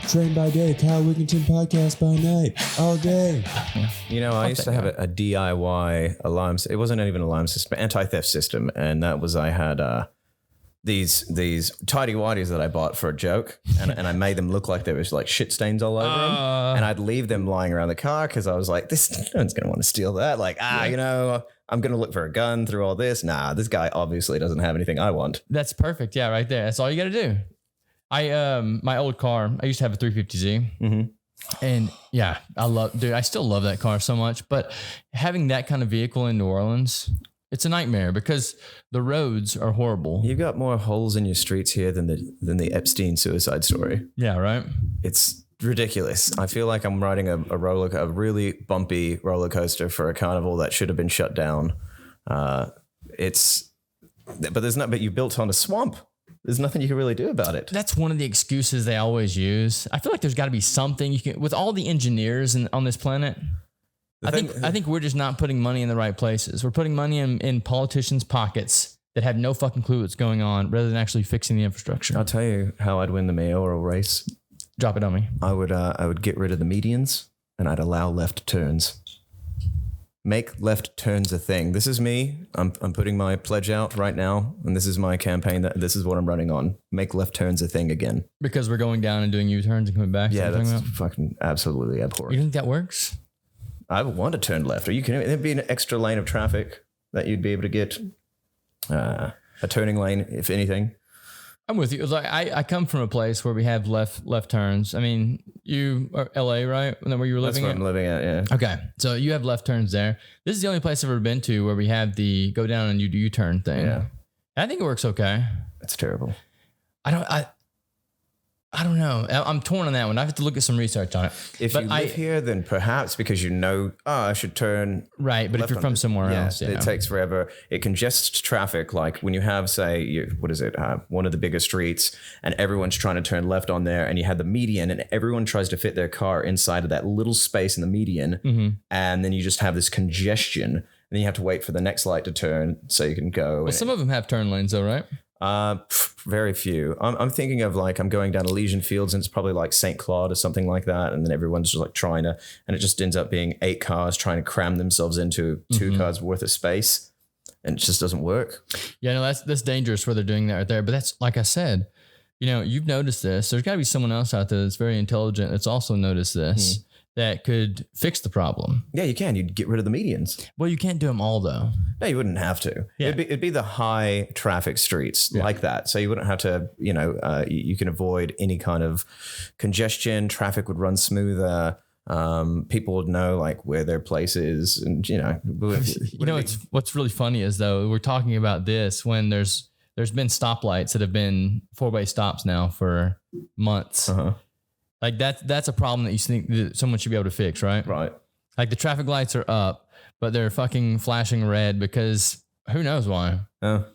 Train by day, Kyle Wigginton podcast by night, all day. You know, I used to have a DIY alarm. It wasn't even an alarm system, anti-theft system, and that was I had these tidy whities that I bought for a joke, and I made them look like there was like shit stains all over them, and I'd leave them lying around the car because I was like, no one's gonna want to steal that. Like, you know, I'm gonna look for a gun through all this. Nah, this guy obviously doesn't have anything I want. That's perfect. Yeah, right there. That's all you got to do. My old car, I used to have a 350Z. Mm-hmm. And yeah, I still love that car so much. But having that kind of vehicle in New Orleans, it's a nightmare because the roads are horrible. You've got more holes in your streets here than the Epstein suicide story. Yeah, right. It's ridiculous. I feel like I'm riding a really bumpy roller coaster for a carnival that should have been shut down. But you built on a swamp. There's nothing you can really do about it. That's one of the excuses they always use. I feel like there's got to be something you can, with all the engineers on this planet. I think we're just not putting money in the right places. We're putting money in politicians' pockets that have no fucking clue what's going on, rather than actually fixing the infrastructure. I'll tell you how I'd win the mayoral race. Drop it on me. I would get rid of the medians and I'd allow left turns. Make left turns a thing. This is me. I'm putting my pledge out right now, and this is my campaign. This is what I'm running on. Make left turns a thing again. Because we're going down and doing U-turns and coming back. Yeah, that's fucking absolutely abhorrent. You think that works? I would want to turn left. Are you kidding me? There'd be an extra lane of traffic that you'd be able to get. A turning lane, if anything. I'm with you. Like I come from a place where we have left turns. I mean, you are LA, right? And then where you were living? That's where I'm living at, yeah. Okay. So you have left turns there. This is the only place I've ever been to where we have the go down and you do U-turn thing. Yeah. I think it works okay. It's terrible. I don't know. I'm torn on that one. I have to look at some research on it. If you live here, then perhaps because I should turn right. But if you're from somewhere else, it takes forever. It congests traffic. Like when you have, say, one of the bigger streets, and everyone's trying to turn left on there, and you have the median, and everyone tries to fit their car inside of that little space in the median, and then you just have this congestion. And then you have to wait for the next light to turn so you can go. Well, some of them have turn lanes, though, right? Very few. I'm thinking of I'm going down Elysian Fields and it's probably like St. Claude or something like that, and then everyone's just trying to, and it just ends up being 8 cars trying to cram themselves into 2 cars worth of space, and it just doesn't work. Yeah, no, that's dangerous where they're doing that right there. But that's, like I said, you've noticed this. There's got to be someone else out there that's very intelligent that's also noticed this. That could fix the problem. Yeah, you can. You'd get rid of the medians. Well, you can't do them all, though. No, you wouldn't have to. Yeah. It'd be the high traffic streets like that. So you wouldn't have to, you can avoid any kind of congestion. Traffic would run smoother. People would know where their place is. And, what's really funny is, though, we're talking about this when there's been stoplights that have been 4-way stops now for months. Uh-huh. Like that's a problem that you think that someone should be able to fix, right? Right. Like the traffic lights are up, but they're fucking flashing red because who knows why? Oh.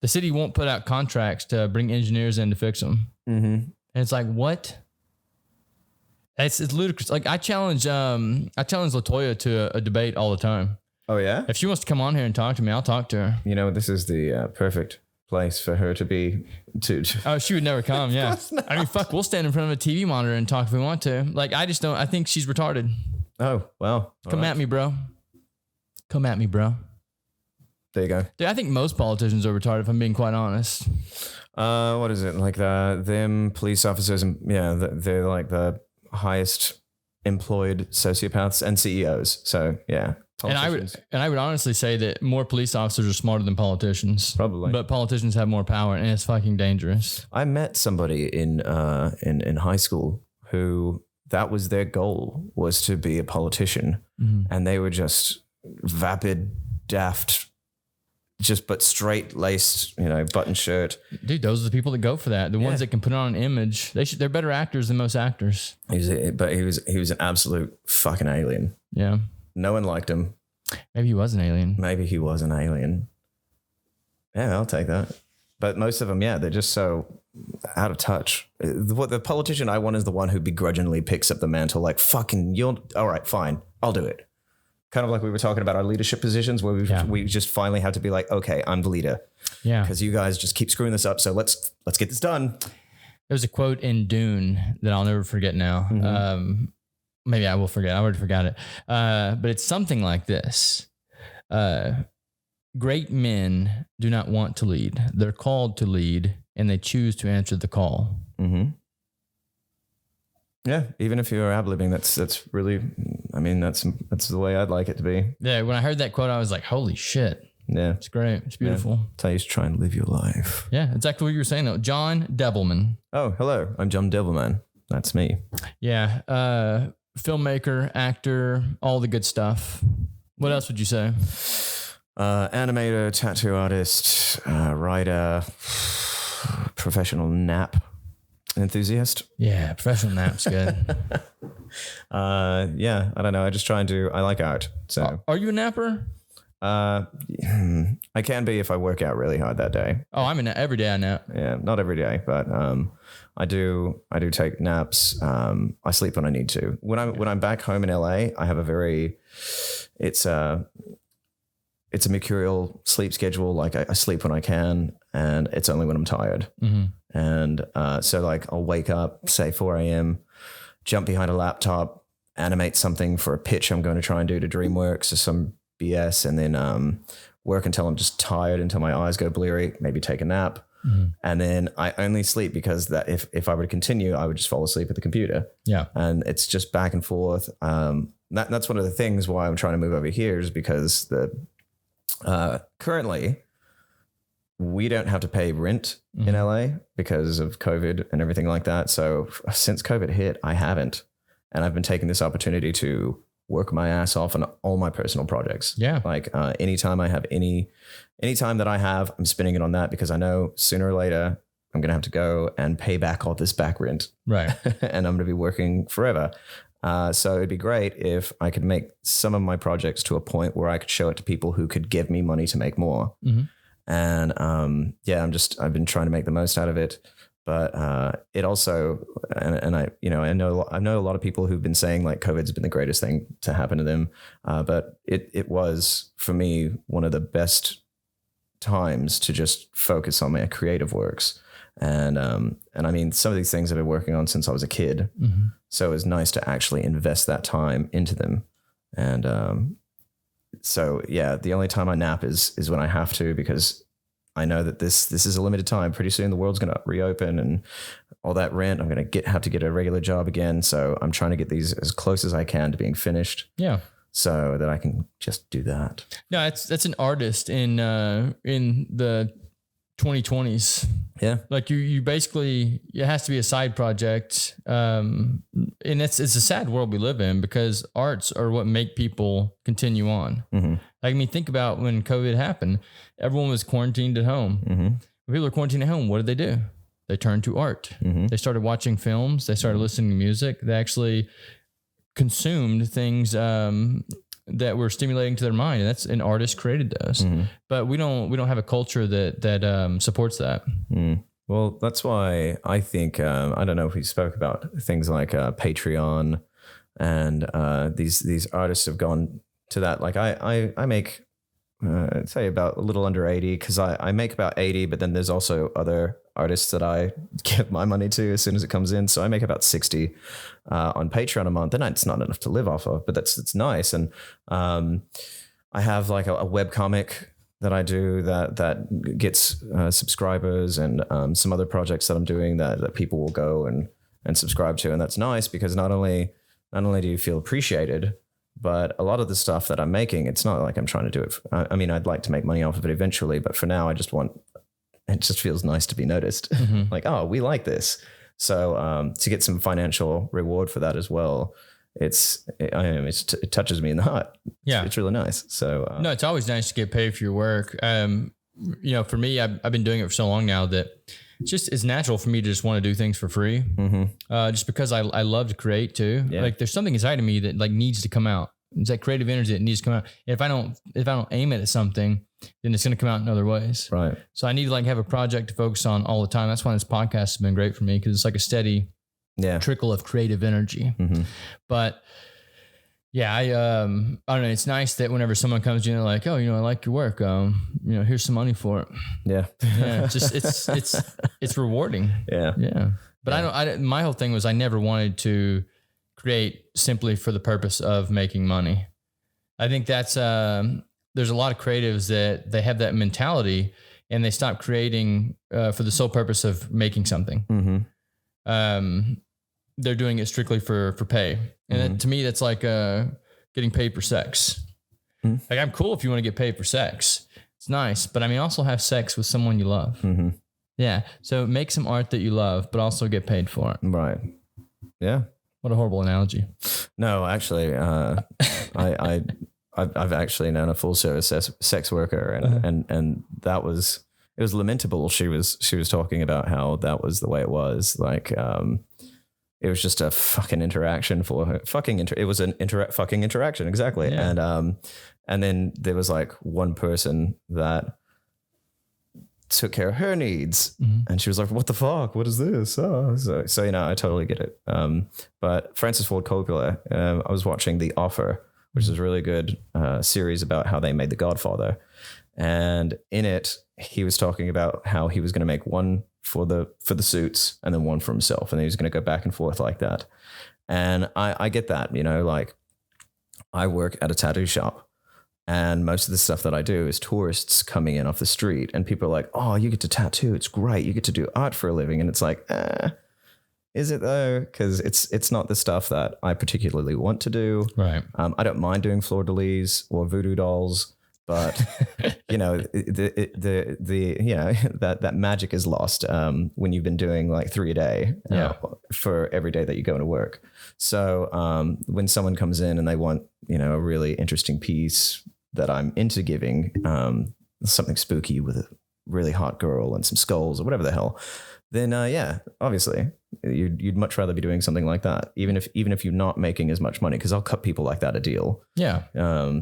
The city won't put out contracts to bring engineers in to fix them. Mm-hmm. And it's like, what? It's ludicrous. Like I challenge LaToya to a debate all the time. Oh yeah. If she wants to come on here and talk to me, I'll talk to her. This is the perfect place for her to be. Oh, she would never come. Yeah. I mean, fuck, we'll stand in front of a TV monitor and talk if we want to. I think she's retarded. Oh, well. Come at me, bro. Come at me, bro. There you go. Dude, I think most politicians are retarded, if I'm being quite honest. What is it? Them police officers, and they're like the highest employed sociopaths and CEOs. So yeah. And I would honestly say that more police officers are smarter than politicians. Probably. But politicians have more power, and it's fucking dangerous. I met somebody in high school who that was their goal, was to be a politician. Mm-hmm. And they were just vapid, daft, but straight-laced, button shirt. Dude, those are the people that go for that. The ones that can put on an image. They're better actors than most actors. He was an absolute fucking alien. Yeah. No one liked him. Maybe he was an alien. Yeah, I'll take that. But most of them, they're just so out of touch. The politician I want is the one who begrudgingly picks up the mantle, all right, fine, I'll do it. Kind of like we were talking about our leadership positions where we just finally have to be like, okay, I'm the leader. Yeah. Because you guys just keep screwing this up. So let's get this done. There's a quote in Dune that I'll never forget now. Maybe I will forget. I already forgot it. But it's something like this. Great men do not want to lead. They're called to lead, and they choose to answer the call. Yeah, even if you're ad-libbing, that's really, I mean, that's the way I'd like it to be. Yeah, when I heard that quote, I was like, holy shit. Yeah. It's great. It's beautiful. Yeah. That's how you should try and live your life. Yeah, exactly what you were saying, though. John Devilman. Oh, hello. I'm John Devilman. That's me. Yeah. Filmmaker, actor, all the good stuff. What else would you say? Animator, tattoo artist, writer, professional nap enthusiast. Yeah, professional nap's good. Yeah, I don't know. I like art. So are you a napper? I can be if I work out really hard that day. Oh, I'm every day I nap. Yeah, not every day, but I do take naps. I sleep when I need to. When I'm back home in LA, I have it's a mercurial sleep schedule. Like I sleep when I can, and it's only when I'm tired. And so like I'll wake up, say 4 a.m., jump behind a laptop, animate something for a pitch I'm going to try and do to DreamWorks or some BS, and then work until I'm just tired, until my eyes go bleary, maybe take a nap. And then I only sleep because that if I were to continue, I would just fall asleep at the computer. Yeah. And it's just back and forth. That's one of the things why I'm trying to move over here, is because currently we don't have to pay rent in LA because of COVID and everything like that. So since COVID hit, I haven't. And I've been taking this opportunity to work my ass off on all my personal projects. Yeah. Like anytime I have any time that I have, I'm spending it on that, because I know sooner or later I'm going to have to go and pay back all this back rent. Right. And I'm going to be working forever. So it'd be great if I could make some of my projects to a point where I could show it to people who could give me money to make more. And I've been trying to make the most out of it. But it also, and I know a lot of people who've been saying like COVID's been the greatest thing to happen to them. But it was for me one of the best times to just focus on my creative works. And I mean, some of these things I've been working on since I was a kid. So it was nice to actually invest that time into them. And so yeah, the only time I nap is when I have to, because I know that this is a limited time. Pretty soon the world's going to reopen and all that rent. I'm going to have to get a regular job again. So I'm trying to get these as close as I can to being finished. Yeah. So that I can just do that. No, that's an artist in the 2020s. Yeah. Like you basically, it has to be a side project. And it's a sad world we live in, because arts are what make people continue on. Like, I mean, think about when COVID happened, everyone was quarantined at home. When people are quarantined at home, what did they do? They turned to art. They started watching films. They started listening to music. They actually consumed things that were stimulating to their mind, and that's an artist created those. But we don't have a culture that supports that. Well, that's why I think I don't know if we spoke about things like Patreon, and these artists have gone to that. Like I make say about a little under 80, because I make about 80, but then there's also other artists that I give my money to as soon as it comes in. So I make about 60 on Patreon a month, and it's not enough to live off of, but it's nice. And I have like a web comic that I do that gets subscribers, and some other projects that I'm doing that people will go and subscribe to. And that's nice, because not only do you feel appreciated, but a lot of the stuff that I'm making, it's not like I'm trying to do it. I mean, I'd like to make money off of it eventually, but for now, it just feels nice to be noticed. Like, oh, we like this. So to get some financial reward for that as well, it touches me in the heart. Yeah, it's really nice. So no, it's always nice to get paid for your work. For me, I've been doing it for so long now that it's natural for me to just want to do things for free. Just because I love to create too. Yeah. Like, there's something inside of me that like needs to come out. It's that creative energy that needs to come out. If I don't aim it at something, then it's going to come out in other ways. Right. So I need to like have a project to focus on all the time. That's why this podcast has been great for me, because it's like a steady trickle of creative energy. But yeah, I don't know. It's nice that whenever someone comes to you and they're like, oh, I like your work. Here's some money for it. Yeah. Yeah. It's rewarding. Yeah. Yeah. But my whole thing was I never wanted to create simply for the purpose of making money. I think that's, there's a lot of creatives that they have that mentality and they stop creating for the sole purpose of making something. Mm-hmm. They're doing it strictly for pay. And that, to me, that's like getting paid for sex. Mm-hmm. Like, I'm cool if you want to get paid for sex. It's nice. But I mean, also have sex with someone you love. Mm-hmm. Yeah. So make some art that you love, but also get paid for it. Right. Yeah. What a horrible analogy. No, actually, I've actually known a full service sex worker, and that was, it was lamentable. She was talking about how that was the way it was. Like, it was just a fucking interaction for her. It was an fucking interaction. Exactly. Yeah. And then there was like one person that took care of her needs, and she was like, what the fuck? What is this? Oh, so, you know, I totally get it. But Francis Ford Coppola, I was watching The Offer, which is a really good series about how they made The Godfather. And in it, he was talking about how he was going to make one for the suits and then one for himself. And he was going to go back and forth like that. And I get that, you know, like I work at a tattoo shop and most of the stuff that I do is tourists coming in off the street and people are like, oh, you get to tattoo. It's great. You get to do art for a living. And it's like, is it though? Because it's not the stuff that I particularly want to do. Right. I don't mind doing fleur-de-lis or voodoo dolls, but you know, the you know, that magic is lost when you've been doing like 3 a day for every day that you go to work. So when someone comes in and they want, you know, a really interesting piece that I'm into giving, something spooky with a really hot girl and some skulls or whatever the hell, then yeah, obviously you'd much rather be doing something like that, even if you're not making as much money, because I'll cut people like that a deal. Yeah.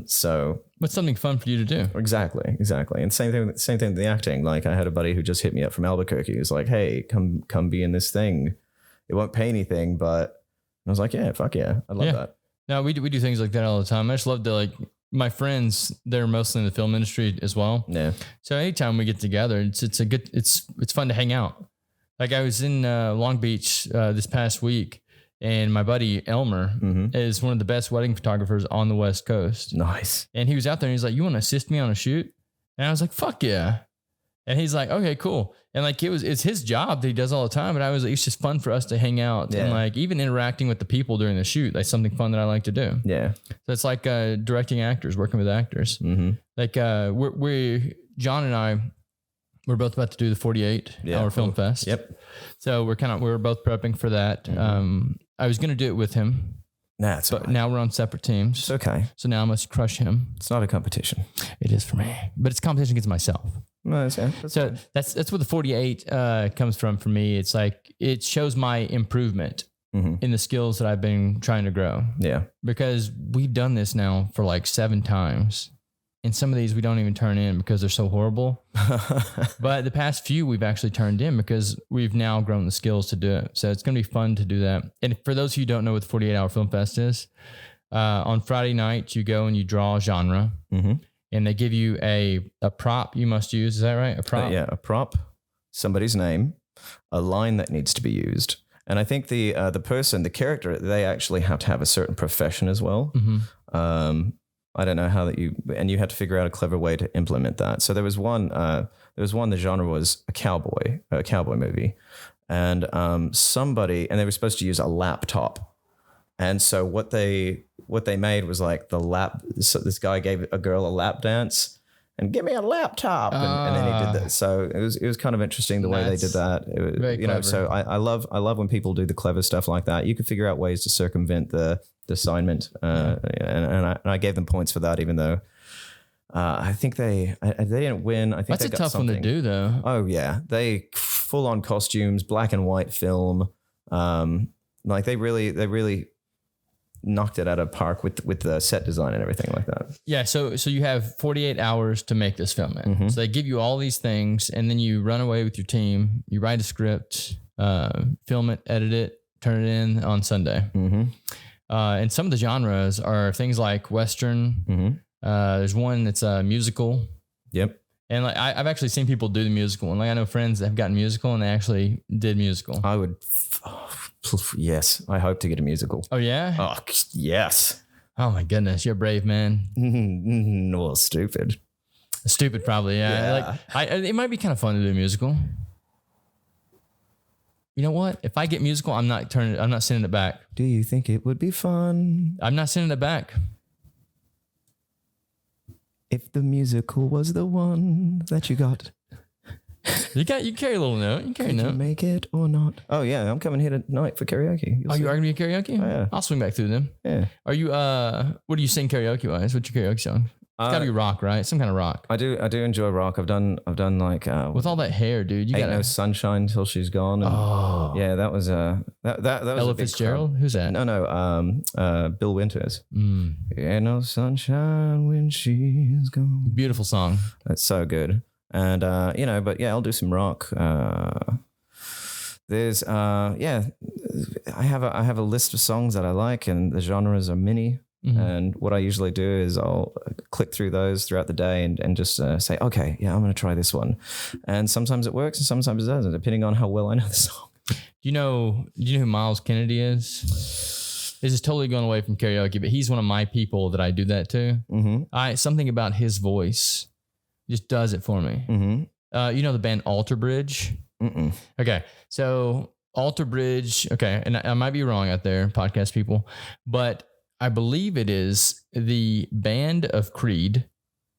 So what's something fun for you to do? Exactly. And same thing with the acting. Like I had a buddy who just hit me up from Albuquerque. He was like, hey, come be in this thing. It won't pay anything, but I was like, yeah, fuck yeah, I love that. No, we do things like that all the time. I just love to, like, my friends, they're mostly in the film industry as well. Yeah. So anytime we get together, it's fun to hang out. Like I was in Long Beach this past week, and my buddy Elmer is one of the best wedding photographers on the West Coast. Nice. And he was out there and he's like, you want to assist me on a shoot? And I was like, fuck yeah. And he's like, okay, cool. And like, it's his job that he does all the time. But it's just fun for us to hang out and like even interacting with the people during the shoot. That's something fun that I like to do. Yeah. So it's like directing actors, working with actors. Mm-hmm. Like John and I, we're both about to do the 48-hour film fest. Yep. So we're both prepping for that. Mm-hmm. I was going to do it with him. But now we're on separate teams. It's okay. So now I must crush him. It's not a competition. It is for me, but it's competition against myself. No, that's where the 48 comes from for me. It's like, it shows my improvement in the skills that I've been trying to grow. Yeah. Because we've done this now for like 7 times. And some of these we don't even turn in because they're so horrible. But the past few we've actually turned in because we've now grown the skills to do it. So it's going to be fun to do that. And for those of you who don't know what the 48-hour film fest is, on Friday night you go and you draw a genre, and they give you a prop you must use. Is that right? A prop? Yeah, a prop, somebody's name, a line that needs to be used. And I think the character, they actually have to have a certain profession as well. I don't know how you have to figure out a clever way to implement that. So there was one, the genre was a cowboy movie, and and they were supposed to use a laptop. And so what they made was like so this guy gave a girl a lap dance and give me a laptop. And then he did that. So it was kind of interesting the way they did that. It was, very clever. So I love when people do the clever stuff like that. You can figure out ways to circumvent the assignment. And I gave them points for that, even though I think they didn't win. I think that's they got a tough one to do though. Oh yeah. They full on costumes, black and white film. Like they really knocked it out of park with the set design and everything like that. Yeah. So you have 48 hours to make this film. So they give you all these things and then you run away with your team. You write a script, film it, edit it, turn it in on Sunday. And some of the genres are things like Western. There's one that's a musical. Yep. And like I've actually seen people do the musical, and like I know friends that have gotten musical and they actually did musical. I would, yes, I hope to get a musical. Oh yeah? Oh, yes. Oh my goodness, you're a brave man. Well, stupid. Stupid, probably. Yeah. Like it might be kind of fun to do a musical. You know what? If I get musical, I'm not sending it back. Do you think it would be fun I'm not sending it back. if the musical was the one that you got? You carry a little note. You carry a Did you note. make it or not? Oh yeah, I'm coming here tonight for karaoke. You'll Oh, see. you are gonna be at karaoke? Oh, yeah. I'll swing back through them. Yeah. Are you what do you sing karaoke wise? What's your karaoke song? It's gotta be rock, right? Some kind of rock. I do enjoy rock. I've done like With all that hair, dude. You Ain't gotta No Sunshine Till She's Gone. And yeah, that was that was Ella a big Fitzgerald? crowd. Who's that? No, Bill Winters. Ain't no sunshine when she's gone. Beautiful song. That's so good. And but yeah, I'll do some rock. There's I have a list of songs that I like, and the genres are many. And what I usually do is I'll click through those throughout the day and just say, okay, yeah, I'm going to try this one. And sometimes it works and sometimes it doesn't, depending on how well I know the song. Do you know who Miles Kennedy is? This is totally going away from karaoke, but he's one of my people that I do that to. Something about his voice just does it for me. You know the band Alter Bridge? Okay, so Alter Bridge, okay, and I might be wrong out there, podcast people, but I believe it is the band of Creed.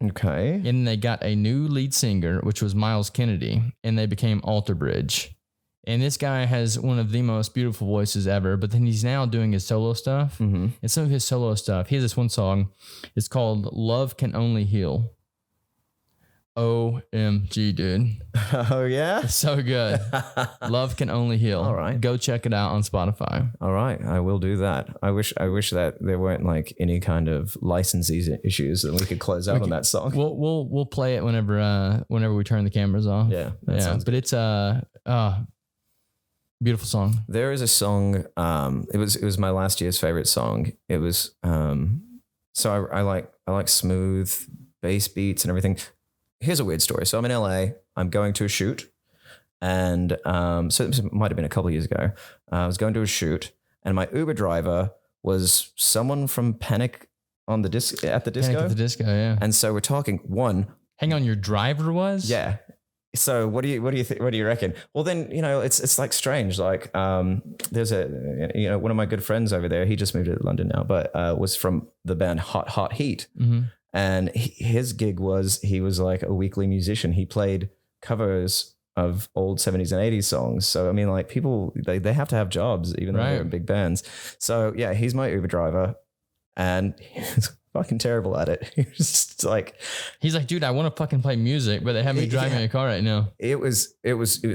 Okay. And they got a new lead singer, which was Miles Kennedy, and they became Alter Bridge. And this guy has one of the most beautiful voices ever, but then he's now doing his solo stuff. And some of his solo stuff, he has this one song. It's called Love Can Only Heal. OMG, dude. Oh, yeah? It's so good. Love Can Only Heal. All right. Go check it out on Spotify. All right. I will do that. I wish that there weren't like any kind of licensing issues that we could close out on that song. We'll play it whenever we turn the cameras off. Yeah. That sounds but it's beautiful song. There is a song. It was my last year's favorite song. It was so I like smooth bass beats and everything. Here's a weird story. So I'm in LA. I'm going to a shoot, and so this might have been a couple of years ago. I was going to a shoot, and my Uber driver was someone from Panic at the Disco. Panic at the Disco, yeah. And so we're talking one. Hang on, your driver was? Yeah. So what do you reckon? Well, then it's like strange. Like there's one of my good friends over there. He just moved to London now, but was from the band Hot Heat. And his gig was, he was like a weekly musician. He played covers of old 70s and 80s songs. So, I mean, like people, they have to have jobs, even though they're in big bands. So yeah, he's my Uber driver, and he's fucking terrible at it. He's like, dude, I want to fucking play music, but they have me driving in a car right now. It was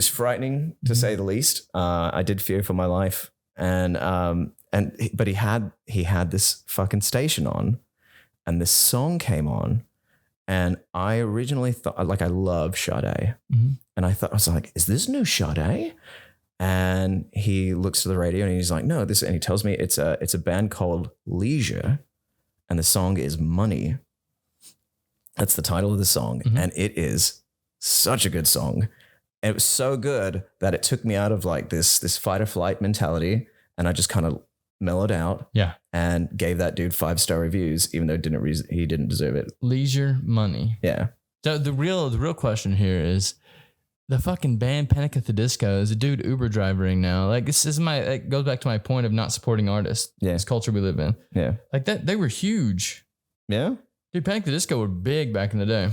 frightening to say the least. I did fear for my life. But he had this fucking station on. And this song came on, and I originally thought, like, I love Sade. And I was like, is this new Sade? And he looks to the radio and he's like, no, and he tells me it's a band called Leisure, and the song is Money. That's the title of the song. And it is such a good song. And it was so good that it took me out of like this fight or flight mentality, and I just kind of mellowed out, and gave that dude 5-star reviews, even though he didn't deserve it. Leisure Money. Yeah. So the real question here is, the fucking band Panic at the Disco is a dude Uber driving now. Like this is it goes back to my point of not supporting artists. Yeah. This culture we live in. Yeah. Like that, they were huge. Yeah. Dude, Panic at the Disco were big back in the day.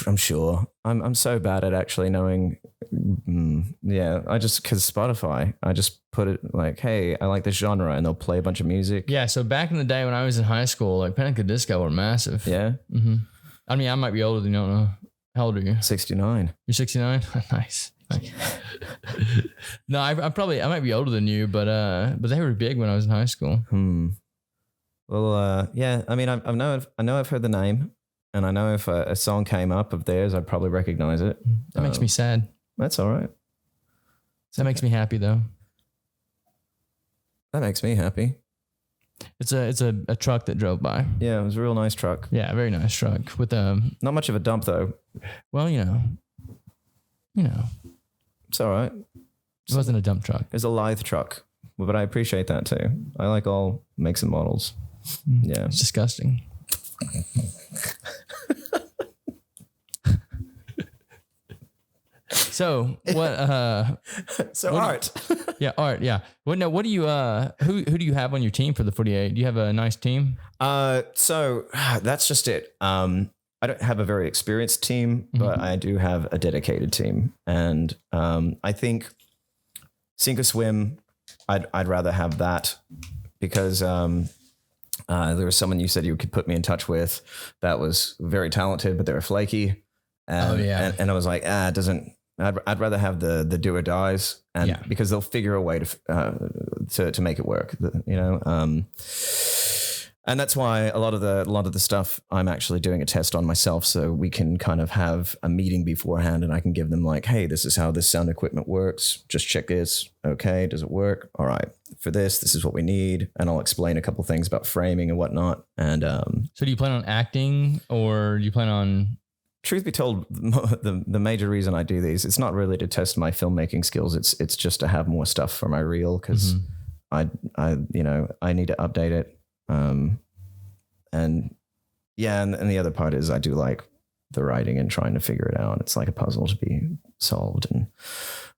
I'm sure. I'm so bad at actually knowing. Because Spotify, I just put it like, hey, I like this genre, and they'll play a bunch of music. Yeah. So back in the day when I was in high school, like Panic at the Disco were massive. Yeah. I mean, I might be older than you. Don't know. How old are you? 69. You're 69? Nice. No, I might be older than you, but they were big when I was in high school. Well, yeah. I mean, I know I've heard the name. And I know if a song came up of theirs, I'd probably recognize it. That makes me sad. That's all right. That makes me happy, though. That makes me happy. It's a truck that drove by. Yeah, it was a real nice truck. Yeah, very nice truck with Not much of a dump though. well, you know, It's all right. it wasn't a dump truck. It was a lithe truck, but I appreciate that too. I like all makes and models. Yeah, It's disgusting. So what? So what Art. Yeah, Art. Yeah. What do you? Who do you have on your team for the 48? Do you have a nice team? So that's just it. I don't have a very experienced team, but I do have a dedicated team, and I think sink or swim. I'd rather have that because there was someone you said you could put me in touch with that was very talented, but they were flaky. And, and I was like, it doesn't. I'd rather have the do or dies, and because they'll figure a way to make it work, you know. And that's why a lot of the stuff I'm actually doing a test on myself, so we can kind of have a meeting beforehand, and I can give them like, hey, this is how this sound equipment works. Just check this. Okay, does it work? All right. For this is what we need, and I'll explain a couple things about framing and whatnot. And so, do you plan on acting, or do you plan on? Truth be told, the major reason I do these, it's not really to test my filmmaking skills. It's just to have more stuff for my reel because I need to update it. And the other part is I do like the writing and trying to figure it out. It's like a puzzle to be solved. And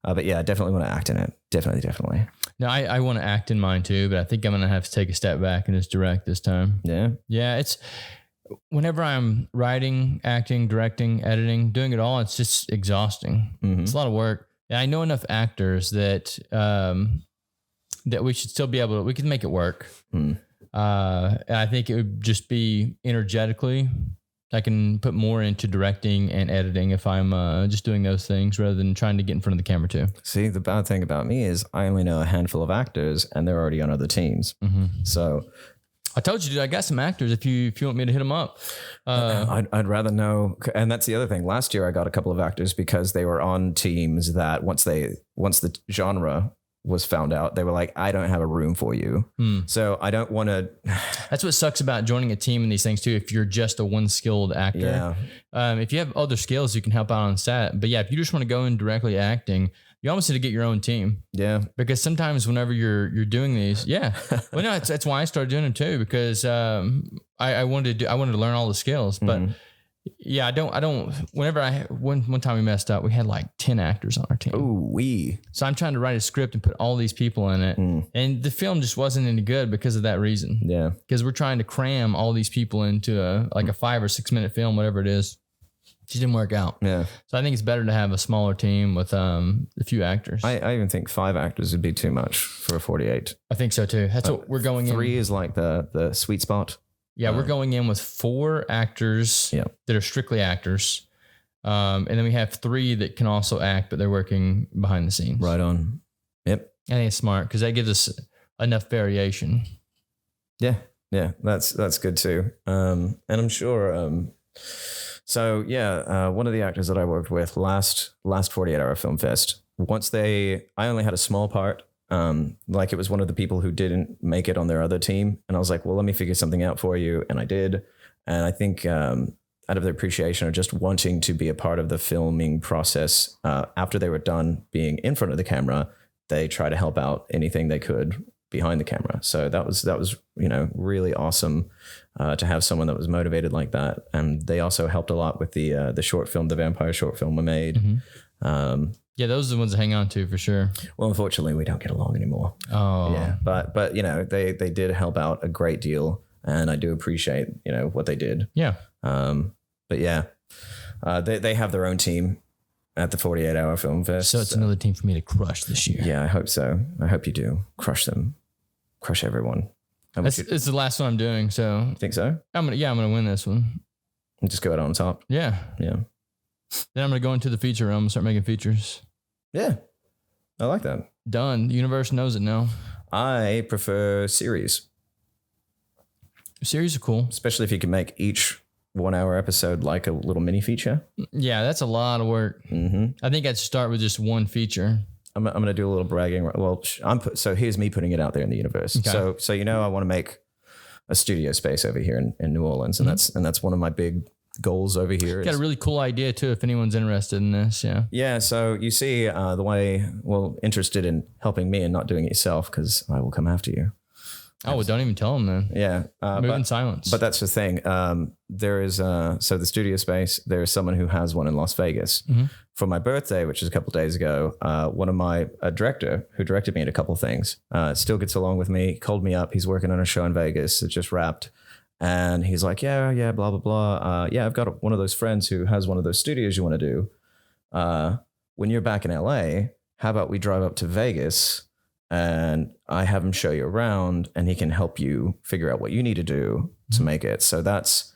but yeah, I definitely want to act in it. Definitely. No, I want to act in mine too, but I think I'm gonna have to take a step back and just direct this time. Yeah. It's. Whenever I'm writing, acting, directing, editing, doing it all, it's just exhausting. It's a lot of work. And I know enough actors that that we should still be able to, we can make it work. And I think it would just be energetically, I can put more into directing and editing if I'm just doing those things rather than trying to get in front of the camera too. See, the bad thing about me is I only know a handful of actors and they're already on other teams. So I told you, dude, I got some actors if you want me to hit them up. I'd rather know. And that's the other thing. Last year, I got a couple of actors because they were on teams that once the genre was found out, they were like, I don't have a room for you. So I don't want to. That's what sucks about joining a team in these things too. If you're just a one-skilled actor, if you have other skills, you can help out on set. But yeah, if you just want to go in directly acting, you almost need to get your own team. Yeah. Because sometimes whenever you're doing these, well, no, that's why I started doing them too, because I wanted to learn all the skills, but yeah, I don't, one time we messed up, we had like 10 actors on our team. So I'm trying to write a script and put all these people in it. And the film just wasn't any good because of that reason. Yeah. Because we're trying to cram all these people into a 5 or 6 minute film, whatever it is. It didn't work out. Yeah. So I think it's better to have a smaller team with a few actors. I even think 5 actors would be too much for a 48. I think so too. That's what we're going 3 is like the sweet spot. Yeah, we're going in with 4 actors that are strictly actors. And then we have 3 that can also act, but they're working behind the scenes. Right on. Yep. I think it's smart because that gives us enough variation. Yeah. Yeah. That's good too. And I'm sure, so yeah, one of the actors that I worked with last 48-hour Film Fest, I only had a small part. Like it was one of the people who didn't make it on their other team. And I was like, well, let me figure something out for you. And I did. And I think out of their appreciation or just wanting to be a part of the filming process, after they were done being in front of the camera, they try to help out anything they could behind the camera. So that was, really awesome to have someone that was motivated like that. And they also helped a lot with the short film, the vampire short film we made. Yeah, those are the ones to hang on to for sure. Well, unfortunately, we don't get along anymore. Oh, yeah. But they did help out a great deal, and I do appreciate what they did. Yeah. But yeah, they have their own team at the 48-hour Film Fest. So it's another team for me to crush this year. Yeah, I hope so. I hope you do crush them, crush everyone. It's the last one I'm doing. So think so? I'm gonna win this one. And just go out on top. Yeah. Yeah. Then I'm gonna go into the feature realm and start making features. Yeah. I like that. Done. The universe knows it now. I prefer series. Series are cool. Especially if you can make each 1-hour episode like a little mini feature. Yeah, that's a lot of work. I think I'd start with just one feature. I'm going to do a little bragging. Well, so here's me putting it out there in the universe. Okay. So I want to make a studio space over here in New Orleans, and that's one of my big goals over here. Got a really cool idea too, if anyone's interested in this. Yeah. So you see the way, interested in helping me and not doing it yourself, because I will come after you. Oh, well, don't even tell them then. Yeah. Move in silence. But that's the thing. There is, so the studio space, there is someone who has one in Las Vegas. For my birthday, which is a couple of days ago, one of my director who directed me in a couple of things, still gets along with me, called me up. He's working on a show in Vegas. It just wrapped. And he's like, yeah, blah, blah, blah. Yeah, I've got one of those friends who has one of those studios you want to do. When you're back in LA, how about we drive up to Vegas and I have him show you around and he can help you figure out what you need to do to make it. So that's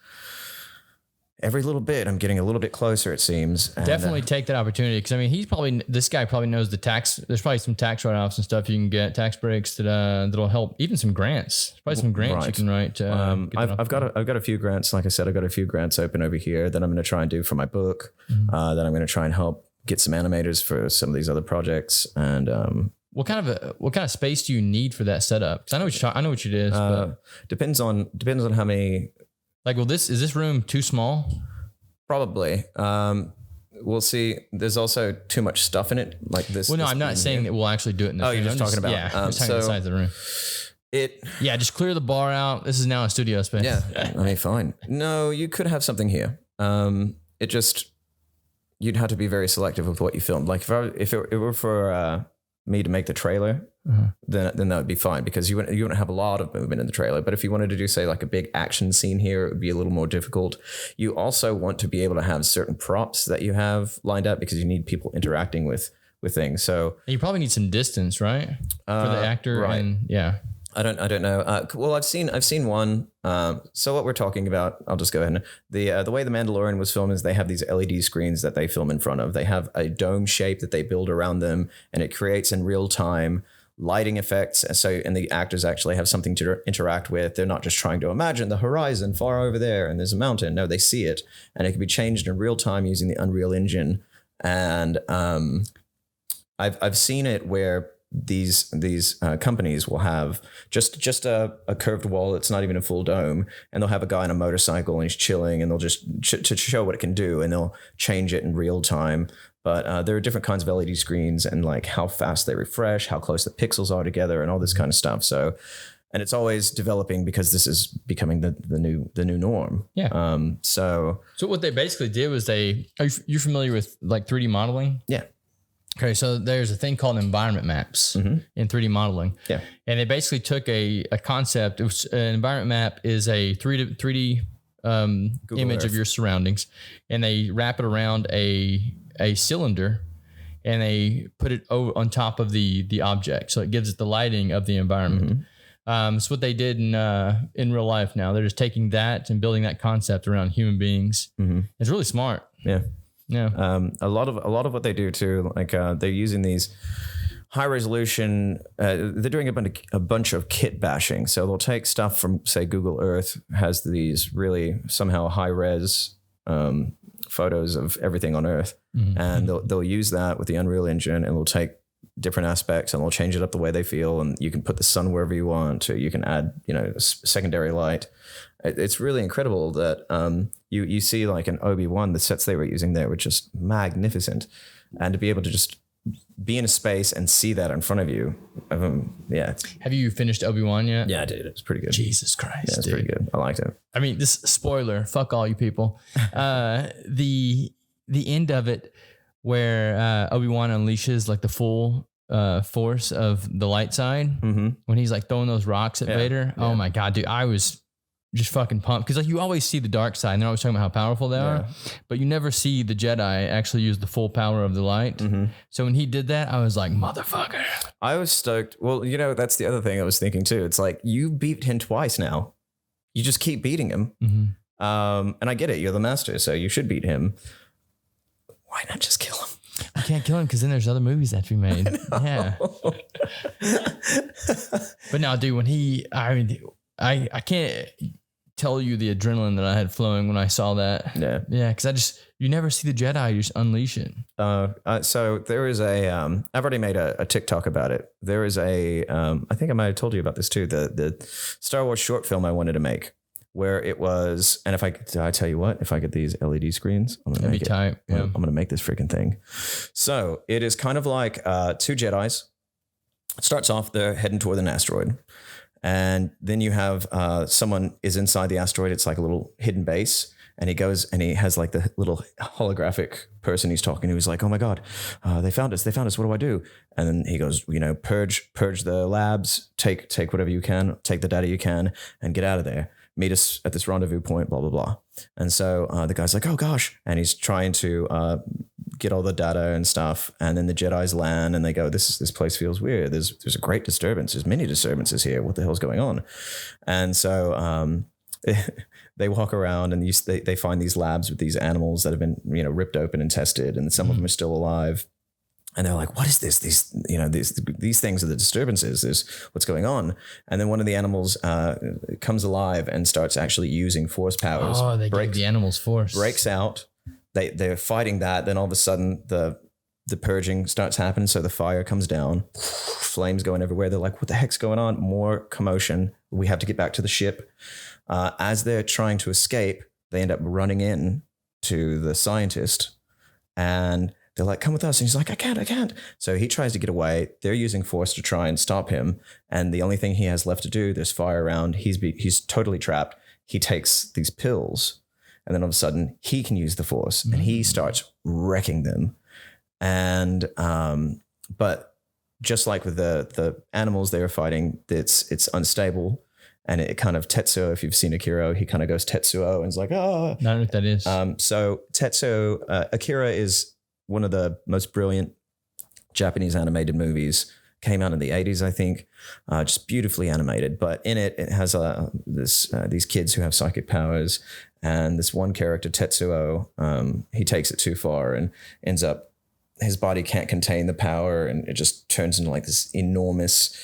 every little bit. I'm getting a little bit closer, it seems. And, definitely take that opportunity. Cause I mean, this guy probably knows the tax. There's probably some tax write-offs and stuff you can get, tax breaks that'll help, even some grants. There's probably some grants you can write. I've got a few grants. Like I said, I've got a few grants open over here that I'm going to try and do for my book. That I'm going to try and help get some animators for some of these other projects. And, what kind of space do you need for that setup? Because I know what it is. But depends on how many. Like, is this room too small? Probably. We'll see. There's also too much stuff in it. Like this. Well, no, I'm not saying that we'll actually do it in this room. You're just talking about. Yeah, just talking about the size of the room. Just clear the bar out. This is now a studio space. Yeah, I mean, fine. No, you could have something here. You'd have to be very selective with what you filmed. Like if it were for me to make the trailer, then that would be fine, because you wouldn't have a lot of movement in the trailer. But if you wanted to do, say, like a big action scene here, it would be a little more difficult. You also want to be able to have certain props that you have lined up, because you need people interacting with things. So you probably need some distance, right, for the actor, right? And I don't know. Well, I've seen one. So what we're talking about, I'll just go ahead and the way The Mandalorian was filmed is they have these LED screens that they film in front of. They have a dome shape that they build around them, and it creates in real time lighting effects. And the actors actually have something to interact with. They're not just trying to imagine the horizon far over there and there's a mountain. No, they see it, and it can be changed in real time using the Unreal Engine. And I've seen it where these companies will have just a curved wall. It's not even a full dome, and they'll have a guy on a motorcycle and he's chilling, and they'll just to show what it can do, and they'll change it in real time. But there are different kinds of LED screens, and like how fast they refresh, how close the pixels are together, and all this kind of stuff. So, and it's always developing, because this is becoming the new norm. Yeah. So what they basically did was you're familiar with like 3D modeling? Yeah. Okay, so there's a thing called environment maps in 3D modeling. Yeah. And they basically took a concept. An environment map is a 3D image Earth of your surroundings, and they wrap it around a cylinder, and they put it on top of the object, so it gives it the lighting of the environment. So what they did in real life now, they're just taking that and building that concept around human beings. It's really smart. Yeah. Yeah. A lot of what they do too, like they're using these high resolution. They're doing a bunch of kit bashing. So they'll take stuff from, say, Google Earth has these really somehow high res photos of everything on Earth, and they'll use that with the Unreal Engine, and they'll take different aspects and they'll change it up the way they feel. And you can put the sun wherever you want, or you can add, secondary light. It's really incredible that you see like an Obi-Wan, the sets they were using there were just magnificent. And to be able to just be in a space and see that in front of you. Yeah. Have you finished Obi-Wan yet? Yeah, I did. It's pretty good. Jesus Christ. Yeah, it's pretty good. I liked it. I mean, this spoiler, fuck all you people. The end of it where Obi-Wan unleashes like the full force of the light side when he's like throwing those rocks at Vader. Yeah. Oh my God, dude. I was just fucking pumped, because like you always see the dark side and they're always talking about how powerful they are, but you never see the Jedi actually use the full power of the light. So when he did that, I was like, motherfucker. I was stoked. Well, that's the other thing I was thinking too. It's like, you beat him twice now. You just keep beating him. And I get it. You're the master, so you should beat him. Why not just kill him? I can't kill him because then there's other movies that have to be made. Yeah. But now, dude, when I can't. tell you the adrenaline that I had flowing when I saw that. Yeah. Yeah. Because you never see the Jedi, you just unleash it. So there is I've already made a TikTok about it. There is I think I might have told you about this too, the Star Wars short film I wanted to make, where it was, and I tell you what, if I get these LED screens, I'm going to make it. Tight. Yeah. I'm going to make this freaking thing. So it is kind of like two Jedis. It starts off, they're heading toward an asteroid. And then you have someone is inside the asteroid. It's like a little hidden base. And he goes and he has like the little holographic person he's talking to. He's like, oh my God, they found us. What do I do? And then he goes, purge the labs, take whatever you can, take the data you can and get out of there. Meet us at this rendezvous point, blah, blah, blah. And so the guy's like, oh gosh. And he's trying to get all the data and stuff. And then the Jedis land and they go, this place feels weird. There's a great disturbance. There's many disturbances here. What the hell's going on? And so they walk around and they find these labs with these animals that have been, ripped open and tested. And some of them are still alive. And they're like, what is this? These things are the disturbances. There's what's going on. And then one of the animals comes alive and starts actually using force powers. Oh, they gave the animals force. Breaks out. They're fighting that. Then all of a sudden the purging starts happening. So the fire comes down, flames going everywhere. They're like, what the heck's going on? More commotion. We have to get back to the ship. As they're trying to escape, they end up running in to the scientist and they're like, come with us. And he's like, I can't. So he tries to get away. They're using force to try and stop him. And the only thing he has left to do, there's fire around. He's totally trapped. He takes these pills and then all of a sudden he can use the force and he starts wrecking them. And, but just like with the animals they were fighting, it's unstable. And it kind of Tetsuo, if you've seen Akira, he kind of goes Tetsuo and is like, oh. I don't know what that is. So Tetsuo, Akira is one of the most brilliant Japanese animated movies. Came out in the 80s, I think. Just beautifully animated. But in it has these kids who have psychic powers. And this one character, Tetsuo, he takes it too far and ends up, his body can't contain the power. And it just turns into like this enormous,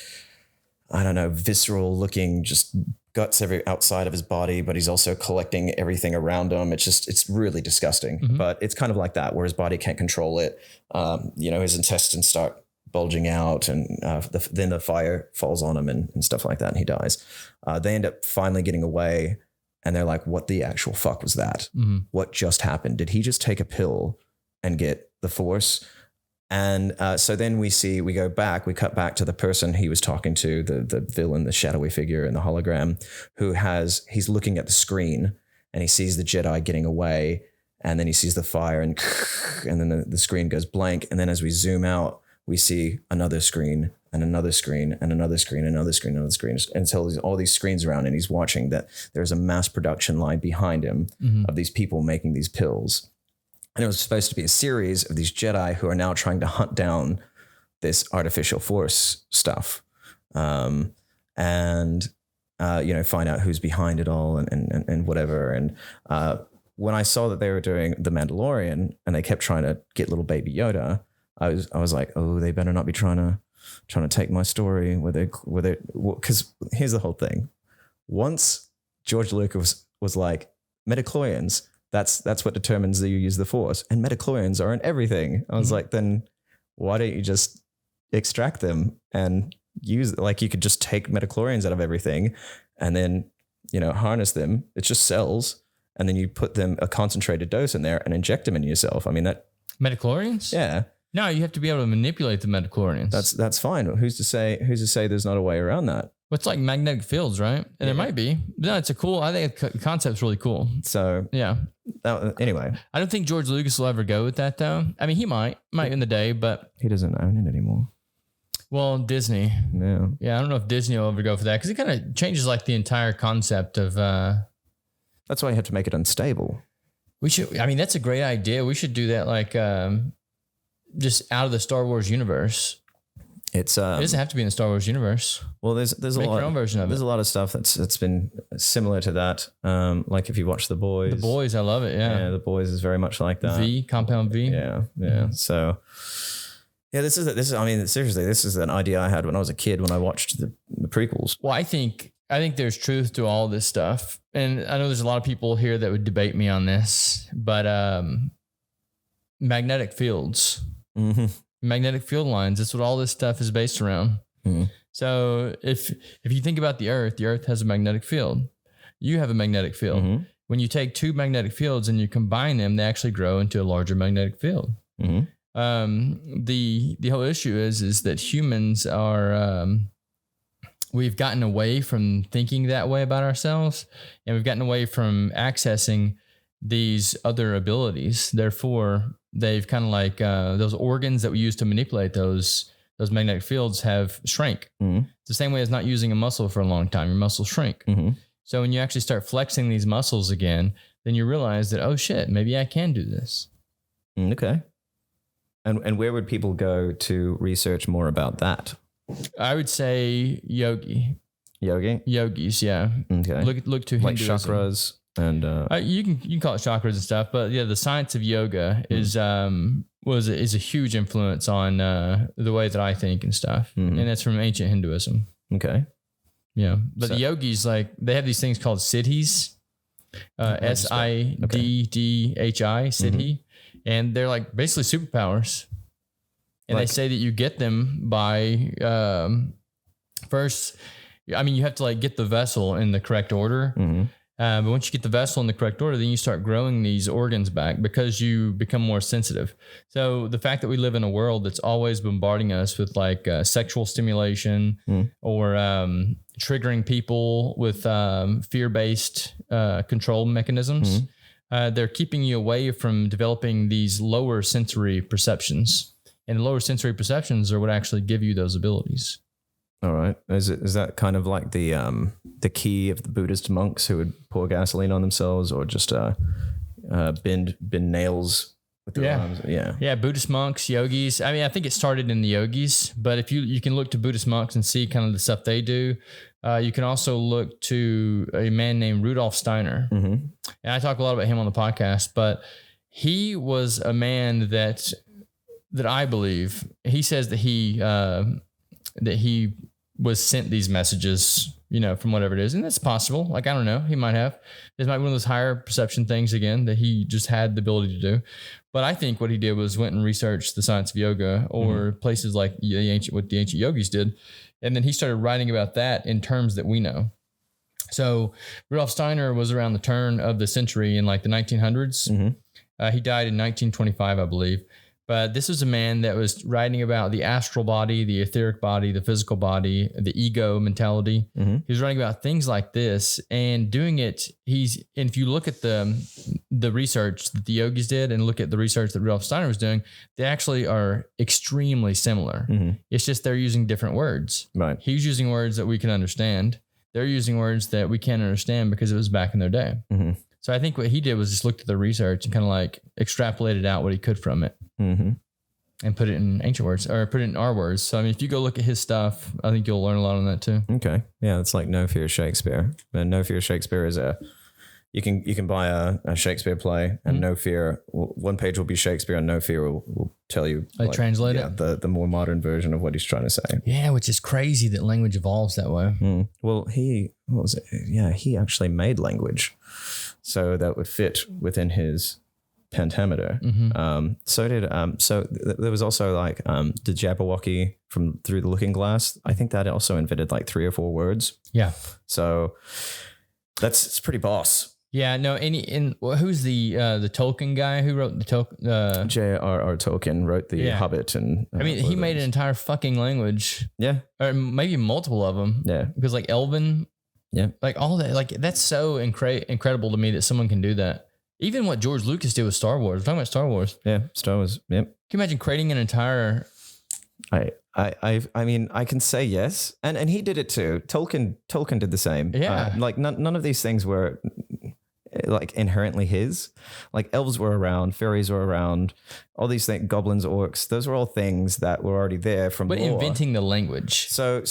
I don't know, visceral looking, just guts every outside of his body, but he's also collecting everything around him. It's really disgusting, but it's kind of like that where his body can't control it. His intestines start bulging out and then the fire falls on him and stuff like that. And he dies. They end up finally getting away and they're like, what the actual fuck was that? What just happened? Did he just take a pill and get the force? And so then we cut back to the person he was talking to, the villain, the shadowy figure in the hologram, he's looking at the screen and he sees the Jedi getting away and then he sees the fire and then the screen goes blank. And then as we zoom out, we see another screen and another screen and another screen, another screen, another screen until there's all these screens around and he's watching that there's a mass production line behind him of these people making these pills. And it was supposed to be a series of these Jedi who are now trying to hunt down this artificial force stuff and find out who's behind it all and whatever. And when I saw that they were doing The Mandalorian and they kept trying to get little baby Yoda, I was like, oh, they better not be trying to take my story because here's the whole thing. Once George Lucas was like, midichlorians, that's what determines that you use the force. And midichlorians are in everything. I was like, then why don't you just extract them and use, like you could just take midichlorians out of everything and then, harness them. It's just cells. And then you put them a concentrated dose in there and inject them in yourself. I mean, that. Midichlorians? Yeah. No, you have to be able to manipulate the midichlorians. That's fine. Who's to say there's not a way around that? It's like magnetic fields, right? And there might be. No, I think the concept's really cool. So yeah. Anyway, I don't think George Lucas will ever go with that though. I mean, he might in the day, but he doesn't own it anymore. Well, Disney. Yeah. I don't know if Disney will ever go for that because it kind of changes like the entire concept of. That's why you have to make it unstable. That's a great idea. We should do that like just out of the Star Wars universe. It doesn't have to be in the Star Wars universe. Well, there's a lot. Your own version of there's it. a lot of stuff that's been similar to that. Like if you watch The Boys. The Boys, I love it. Yeah, The Boys is very much like that. Compound V. Yeah. Mm-hmm. So, yeah, this is. I mean, seriously, this is an idea I had when I was a kid when I watched the prequels. Well, I think I think there's truth to all this stuff. And I know there's a lot of people here that would debate me on this, but magnetic fields, magnetic field lines, that's what all this stuff is based around. So if you think about the Earth has a magnetic field. You have a magnetic field. When you take two magnetic fields and you combine them, they actually grow into a larger magnetic field. The whole issue is that humans are, we've gotten away from thinking that way about ourselves, and we've gotten away from accessing these other abilities. Therefore, they've kind of like those organs that we use to manipulate those magnetic fields have shrank. It's the same way as not using a muscle for a long time. Your muscles shrink. So when you actually start flexing these muscles again, then you realize that, oh shit, maybe I can do this. Okay. And where would people go to research more about that? I would say yogi. Yogis, yeah. Okay. Look to like Hinduism. chakras and you can call it chakras and stuff, but yeah, the science of yoga is a huge influence on the way that I think and stuff, and that's from ancient Hinduism. Okay. Yeah, but the yogis, like, they have these things called siddhis, Siddhi, siddhi, and they're like basically superpowers. And they say that you get them by first, I mean, you have to like get the vessel in the correct order. But once you get the vessel in the correct order, then you start growing these organs back because you become more sensitive. So the fact that we live in a world that's always bombarding us with like sexual stimulation or triggering people with fear-based control mechanisms, they're keeping you away from developing these lower sensory perceptions. And lower sensory perceptions are what actually give you those abilities. All right. Is that kind of like the key of the Buddhist monks who would pour gasoline on themselves or just bend nails with their arms? Yeah. Buddhist monks, yogis. I mean, I think it started in the yogis, but if you can look to Buddhist monks and see kind of the stuff they do. You can also look to a man named Rudolf Steiner. And I talk a lot about him on the podcast, but he was a man that I believe, he says that he was sent these messages, from whatever it is. And that's possible. Like, I don't know. He might have. It might be one of those higher perception things again that he just had the ability to do. But I think what he did was went and researched the science of yoga or places like what the ancient yogis did. And then he started writing about that in terms that we know. So Rudolf Steiner was around the turn of the century in like the 1900s. He died in 1925, I believe. But this was a man that was writing about the astral body, the etheric body, the physical body, the ego mentality. He was writing about things like this and doing it. And if you look at the research that the yogis did and look at the research that Rudolf Steiner was doing, they actually are extremely similar. It's just they're using different words. Right. He's using words that we can understand. They're using words that we can't understand because it was back in their day. So I think what he did was just looked at the research and kind of like extrapolated out what he could from it and put it in ancient words or put it in our words. So, I mean, if you go look at his stuff, I think you'll learn a lot on that too. Okay. Yeah. It's like No Fear Shakespeare. And No Fear Shakespeare is you can buy a Shakespeare play and No Fear, one page will be Shakespeare and No Fear will tell you. Translate it. The more modern version of what he's trying to say. Yeah. Which is crazy that language evolves that way. Well, he actually made language. So that would fit within his pentameter. There was also like the Jabberwocky from Through the Looking Glass. I think that also invented like 3 or 4 words. Yeah. So it's pretty boss. Yeah. No. Who's the Tolkien guy who wrote the Tolkien? J.R.R. Tolkien wrote the Hobbit, and I mean, he made an entire fucking language. Yeah. Or maybe multiple of them. Yeah. Because like Elven. Yeah. Like all that, like that's so incredible to me that someone can do that. Even what George Lucas did with Star Wars. We're talking about Star Wars. Yeah. Star Wars. Yep. Can you imagine creating an entire... I mean, I can say yes. And he did it too. Tolkien did the same. Yeah. Like none of these things were like inherently his. Like elves were around, fairies were around, all these things, goblins, orcs, those were all things that were already there from But lore. inventing the language. So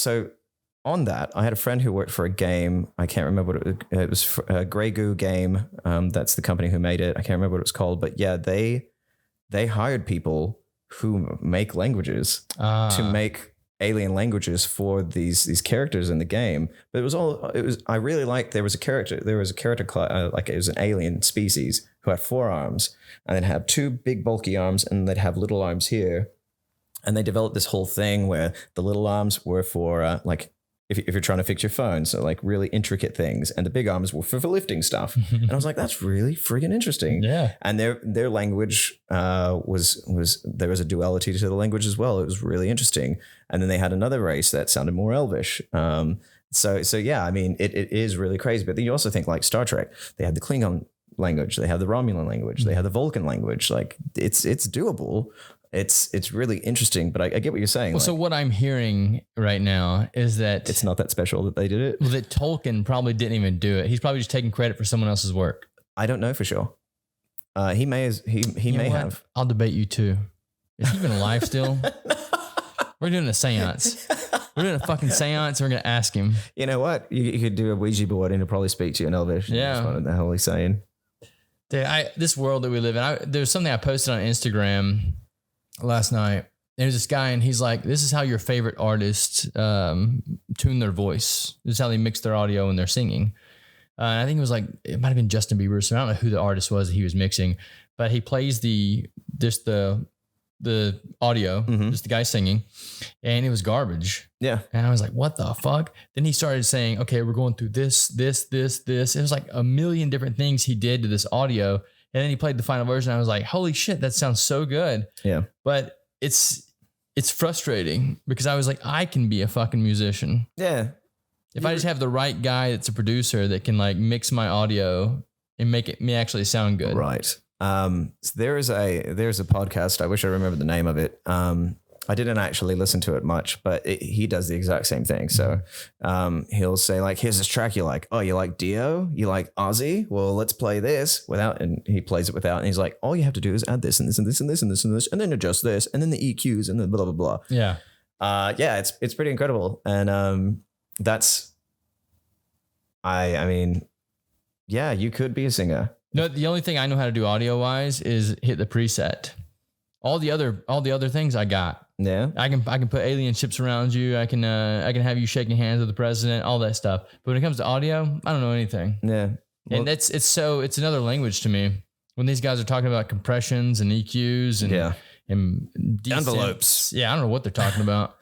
on that, I had a friend who worked for a game. I can't remember what it was. A Grey Goo game. That's the company who made it. I can't remember what it was called. But yeah, they hired people who make languages to make alien languages for these characters in the game. But I really liked, there was a character like it was an alien species who had 4 arms and then have 2 big bulky arms and they'd have little arms here. And they developed this whole thing where the little arms were for like, if you're trying to fix your phone, so like really intricate things, and the big arms were for lifting stuff. And I was like, that's really friggin' interesting. Yeah. And their language was there was a duality to the language as well. It was really interesting. And then they had another race that sounded more Elvish. So yeah, I mean, it is really crazy. But then you also think like Star Trek, they had the Klingon language, they have the Romulan language, they have the Vulcan language. Like it's doable. It's really interesting, but I get what you're saying. Well, so what I'm hearing right now is that it's not that special that they did it. Well, that Tolkien probably didn't even do it. He's probably just taking credit for someone else's work. I don't know for sure. He may have. I'll debate you too. Is he even alive still? We're doing a seance. We're doing a fucking seance. And we're gonna ask him. You know what? You could do a Ouija board and he'll probably speak to you in Elvish. Yeah. What the hell he's saying? Dude, this world that we live in. There's something I posted on Instagram last night. There's this guy and he's like, this is how your favorite artists tune their voice. This is how they mix their audio when they're singing. And I think it was like, it might've been Justin Bieber. So I don't know who the artist was that he was mixing, but he plays the audio, just the guy singing, and it was garbage. Yeah. And I was like, what the fuck? Then he started saying, okay, we're going through this. It was like a million different things he did to this audio. And then he played the final version. I was like, holy shit, that sounds so good. Yeah. But it's frustrating because I was like, I can be a fucking musician. Yeah. If I just have the right guy that's a producer that can like mix my audio and make me actually sound good. Right. So there's a podcast. I wish I remember the name of it. I didn't actually listen to it much, but he does the exact same thing. So he'll say like, here's this track you like. Oh, you like Dio? You like Ozzy? Well, let's play this without. And he plays it without. And he's like, all you have to do is add this and this and this and this and this and this, and then adjust this, and then the EQs and then blah, blah, blah. Yeah. Yeah, it's pretty incredible. And I mean, yeah, you could be a singer. No, the only thing I know how to do audio wise is hit the preset. All the other things I got. Yeah. I can put alien ships around you. I can have you shaking hands with the president, all that stuff. But when it comes to audio, I don't know anything. Yeah. Well, and it's another language to me. When these guys are talking about compressions and EQs and envelopes. Yeah, I don't know what they're talking about.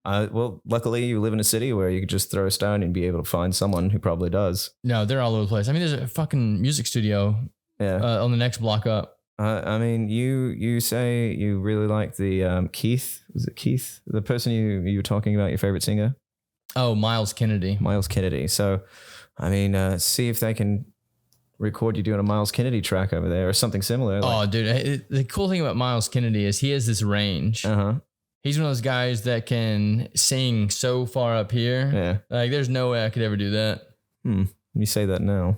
Well, luckily you live in a city where you could just throw a stone and be able to find someone who probably does. No, they're all over the place. I mean, there's a fucking music studio on the next block up. I mean, you say you really like the Keith. Was it Keith? The person you were talking about, your favorite singer? Oh, Miles Kennedy. Miles Kennedy. So, I mean, see if they can record you doing a Miles Kennedy track over there or something similar. Oh, dude. The cool thing about Miles Kennedy is he has this range. Uh-huh. He's one of those guys that can sing so far up here. Yeah. Like, there's no way I could ever do that. You say that now.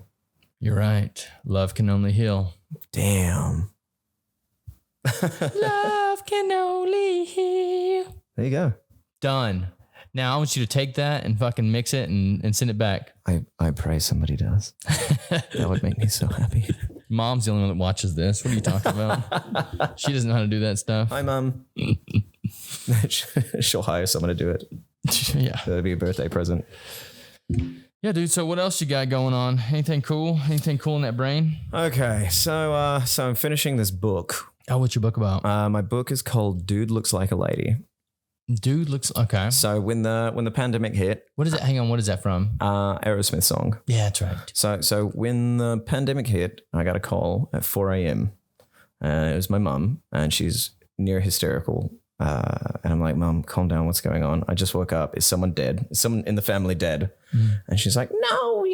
You're right. Love can only heal. Damn. Love can only heal. There you go. Done. Now I want you to take that and fucking mix it and send it back. I pray somebody does. That would make me so happy. Mom's the only one that watches this. What are you talking about? She doesn't know how to do that stuff. Hi, Mom. She'll hire someone to do it. Yeah. That'd be a birthday present. Yeah, dude. So what else you got going on? Anything cool? Anything cool in that brain? Okay. So I'm finishing this book. Oh, what's your book about? My book is called Dude Looks Like a Lady. Dude looks okay. So when the pandemic hit, what is it? Hang on, what is that from? Aerosmith song. Yeah, that's right. So when the pandemic hit, I got a call at 4 a.m. It was my mum, and she's near hysterical. And I'm like, Mum, calm down. What's going on? I just woke up. Is someone dead? Is someone in the family dead? And she's like, no,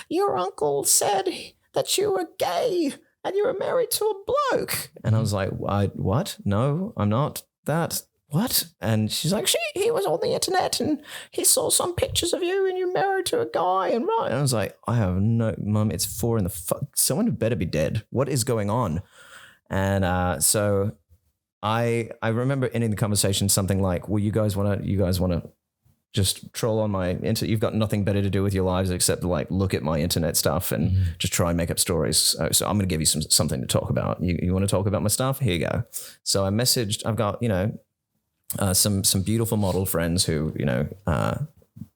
your uncle said that you were gay and you were married to a bloke. And I was like, what? No, I'm not that. What? And she's like, he was on the internet and he saw some pictures of you and you're married to a guy. And I was like, I have no, Mum, it's 4 in the fuck. Someone had better be dead. What is going on? And so I remember ending the conversation something like, well, you guys want to just troll on my internet. You've got nothing better to do with your lives except like look at my internet stuff and just try and make up stories. So I'm going to give you something to talk about. You want to talk about my stuff? Here you go. So I messaged, I've got, some beautiful model friends who,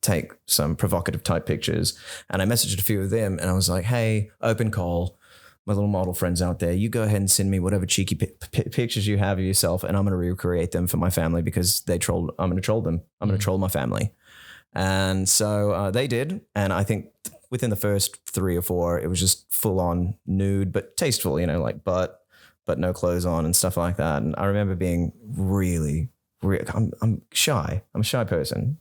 take some provocative type pictures. And I messaged a few of them and I was like, hey, open call, my little model friends out there, you go ahead and send me whatever cheeky pictures you have of yourself, and I'm going to recreate them for my family because I'm going to troll them. I'm going to troll my family. And so they did. And I think within the first 3 or 4, it was just full on nude, but tasteful, like butt, but no clothes on and stuff like that. And I remember being really, I'm shy. I'm a shy person.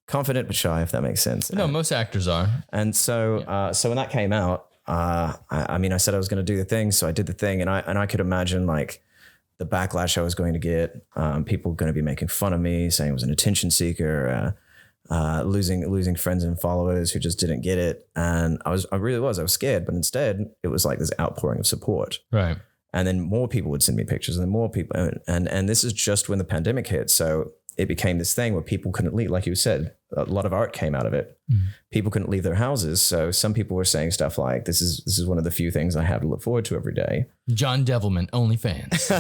Confident but shy, if that makes sense. No, most actors are. And so, so when that came out, I said I was going to do the thing, so I did the thing, and I could imagine like the backlash I was going to get. People going to be making fun of me, saying I was an attention seeker, losing friends and followers who just didn't get it. And I was scared, but instead it was like this outpouring of support. Right. And then more people would send me pictures, and then more people, and this is just when the pandemic hit. So it became this thing where people couldn't leave, like you said, a lot of art came out of it. People couldn't leave their houses. So some people were saying stuff like, this is one of the few things I have to look forward to every day. John Devilman, OnlyFans.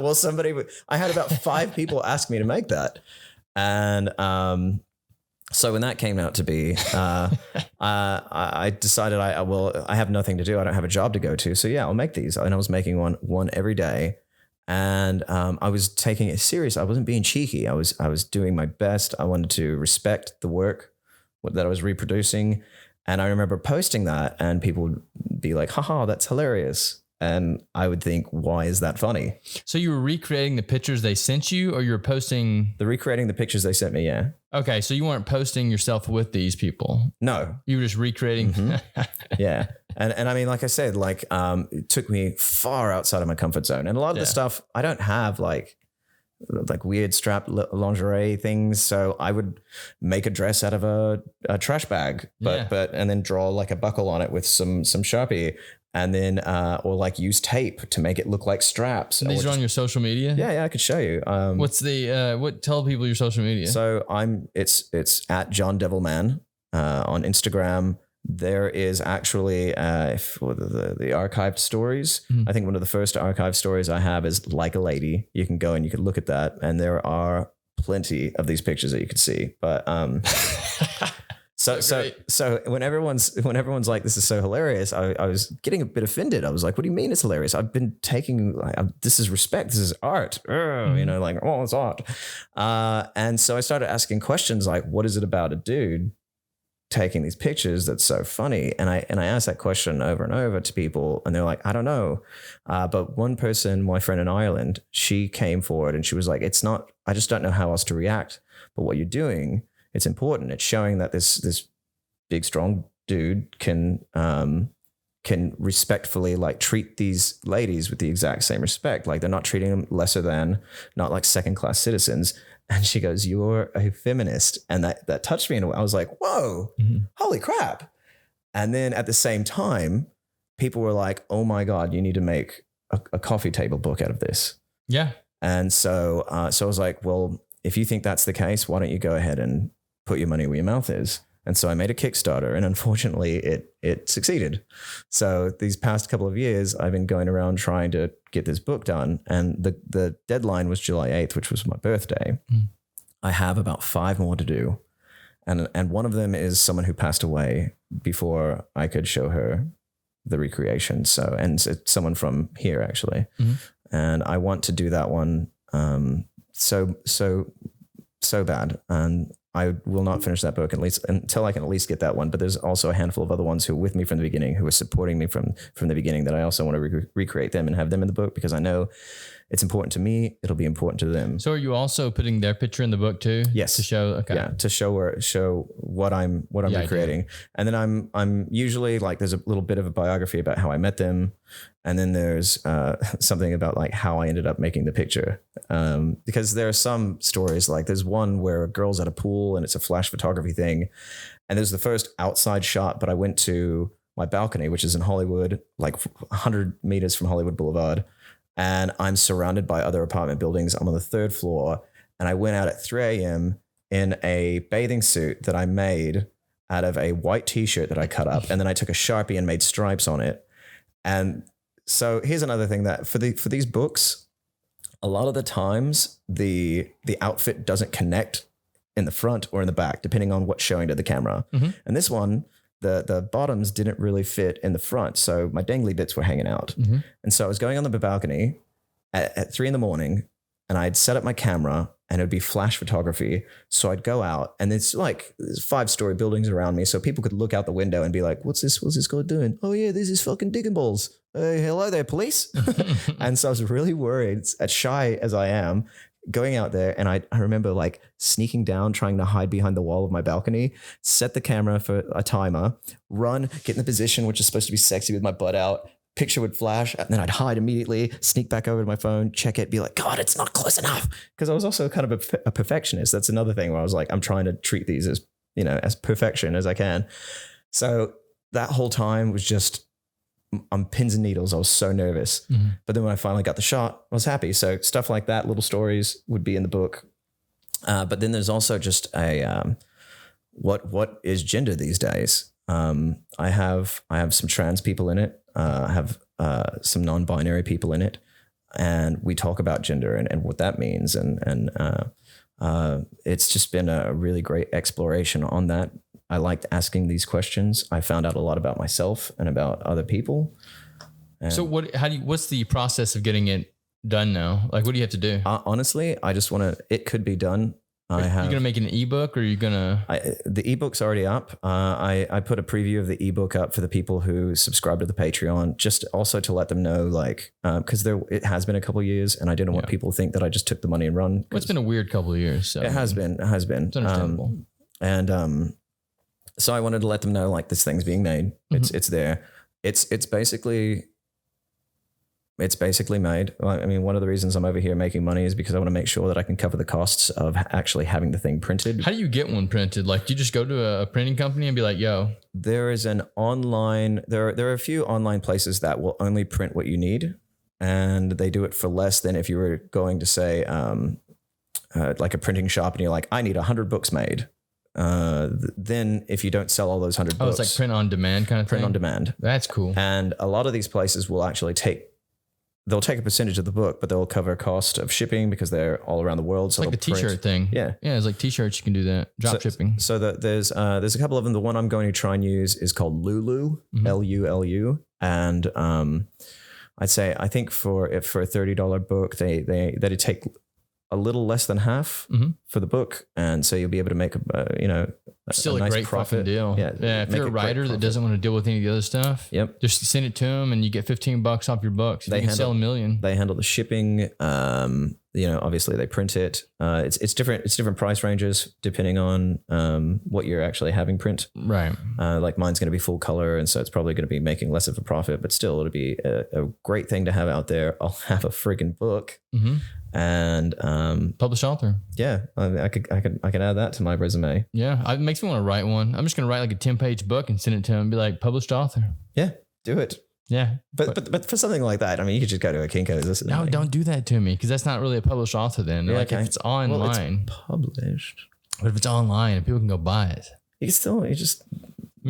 Well, I had about 5 people ask me to make that. And, so when that came out to be, I decided I have nothing to do. I don't have a job to go to. So yeah, I'll make these. And I was making one every day. And I was taking it serious. I wasn't being cheeky. I was doing my best. I wanted to respect the work that I was reproducing. And I remember posting that, and people would be like, haha, that's hilarious. And I would think, why is that funny? So you were recreating the pictures they sent you, or you were posting? Recreating the pictures they sent me, yeah. Okay, so you weren't posting yourself with these people? No. You were just recreating? Mm-hmm. Yeah. And I mean, like I said, like it took me far outside of my comfort zone. And a lot of the stuff, I don't have like weird strap lingerie things. So I would make a dress out of a trash bag, and then draw like a buckle on it with some Sharpie. And then, or like use tape to make it look like straps. And these are on your social media? Yeah, I could show you. Tell people your social media. So it's at John Devilman on Instagram. There is actually the archived stories. I think one of the first archived stories I have is Like a Lady. You can go and you can look at that, and there are plenty of these pictures that you can see. But So when everyone's like, this is so hilarious, I was getting a bit offended. I was like, what do you mean it's hilarious? I've been taking, this is respect. This is art. It's art. And so I started asking questions like, what is it about a dude taking these pictures that's so funny? And I asked that question over and over to people, and they're like, I don't know. But one person, my friend in Ireland, she came forward and she was like, I just don't know how else to react. But what you're doing, it's important. It's showing that this big, strong dude can respectfully like treat these ladies with the exact same respect. Like they're not treating them lesser than, not like second-class citizens. And she goes, you're a feminist. And that touched me in a way. I was like, whoa, holy crap. And then at the same time, people were like, oh my God, you need to make a coffee table book out of this. Yeah. And so I was like, well, if you think that's the case, why don't you go ahead and put your money where your mouth is? And so I made a Kickstarter, and unfortunately it succeeded. So these past couple of years, I've been going around trying to get this book done. And the deadline was July 8th, which was my birthday. I have about 5 more to do. And one of them is someone who passed away before I could show her the recreation. So, and it's someone from here actually. And I want to do that one so bad. And I will not finish that book at least until I can at least get that one. But there's also a handful of other ones who are with me from the beginning, who are supporting me from the beginning, that I also want to recreate them and have them in the book, because I know it's important to me. It'll be important to them. So are you also putting their picture in the book too? Yes. To show, okay. Yeah, to show what I'm recreating. And then I'm usually like, there's a little bit of a biography about how I met them. And then there's something about like how I ended up making the picture. Because there are some stories, like there's one where a girl's at a pool and it's a flash photography thing. And there's the first outside shot, but I went to my balcony, which is in Hollywood, like 100 meters from Hollywood Boulevard. And I'm surrounded by other apartment buildings. I'm on the 3rd floor. And I went out at 3 a.m. in a bathing suit that I made out of a white t-shirt that I cut up. And then I took a Sharpie and made stripes on it. And so here's another thing, that for these books, a lot of the times the outfit doesn't connect in the front or in the back, depending on what's showing to the camera. And this one, the bottoms didn't really fit in the front. So my dangly bits were hanging out. And so I was going on the balcony at 3 a.m, and I'd set up my camera and it would be flash photography. So I'd go out and there's 5-story buildings around me. So people could look out the window and be like, what's this guy doing? Oh yeah, this is fucking digging balls. Hey, hello there, police. And so I was really worried, as shy as I am, going out there. And I remember like sneaking down, trying to hide behind the wall of my balcony, set the camera for a timer, run, get in the position, which is supposed to be sexy with my butt out. Picture would flash, and then I'd hide immediately, sneak back over to my phone, check it, be like, God, it's not close enough. Because I was also kind of a perfectionist. That's another thing where I was like, I'm trying to treat these as, as perfection as I can. So that whole time was just on pins and needles. I was so nervous. But then when I finally got the shot, I was happy. So stuff like that, little stories would be in the book. But then there's also just a, what is gender these days? I have some trans people in it. I have some non-binary people in it, and we talk about gender and what that means. And it's just been a really great exploration on that. I liked asking these questions. I found out a lot about myself and about other people. And so what's the process of getting it done now? Like, what do you have to do? Honestly, I just it could be done. Are you going to make an ebook, or are you going to? The ebook's already up. I put a preview of the ebook up for the people who subscribe to the Patreon, just also to let them know, because it has been a couple of years, and I didn't want people to think that I just took the money and run. Well, it's been a weird couple of years. So. It has been. It's understandable. So I wanted to let them know, this thing's being made. It's there. It's basically made. I mean, one of the reasons I'm over here making money is because I want to make sure that I can cover the costs of actually having the thing printed. How do you get one printed? Do you just go to a printing company and be like, yo? There is there are a few online places that will only print what you need, and they do it for less than if you were going to say, like a printing shop, and you're like, I need 100 books made. Then if you don't sell all those 100 books. It's like print on demand kind of thing? Print on demand. That's cool. And a lot of these places will actually they'll take a percentage of the book, but they'll cover cost of shipping because they're all around the world. It's like a t-shirt thing. Yeah. Yeah. It's like t-shirts. You can do that. Drop shipping. So there's a couple of them. The one I'm going to try and use is called Lulu, Lulu. And, I think for a $30 book, they'd take a little less than half for the book. And so you'll be able to make still a nice great profit. Deal. Yeah. If you're a writer that doesn't want to deal with any of the other stuff, just send it to them and you get $15 off your books. They can sell $1 million. They handle the shipping. Obviously they print it. It's different price ranges depending on what you're actually having print. Right. Like mine's going to be full color, and so it's probably going to be making less of a profit, but still it'll be a great thing to have out there. I'll have a friggin' book. And published author. Yeah, I can add that to my resume. Yeah, it makes me want to write one. I'm just gonna write like a 10-page book and send it to him and be like, published author. Yeah, do it. Yeah, but for something like that, I mean, you could just go to a Kinko's. No, don't do that to me, because that's not really a published author. Then, if it's online, well, it's published. But if it's online and people can go buy it, I'm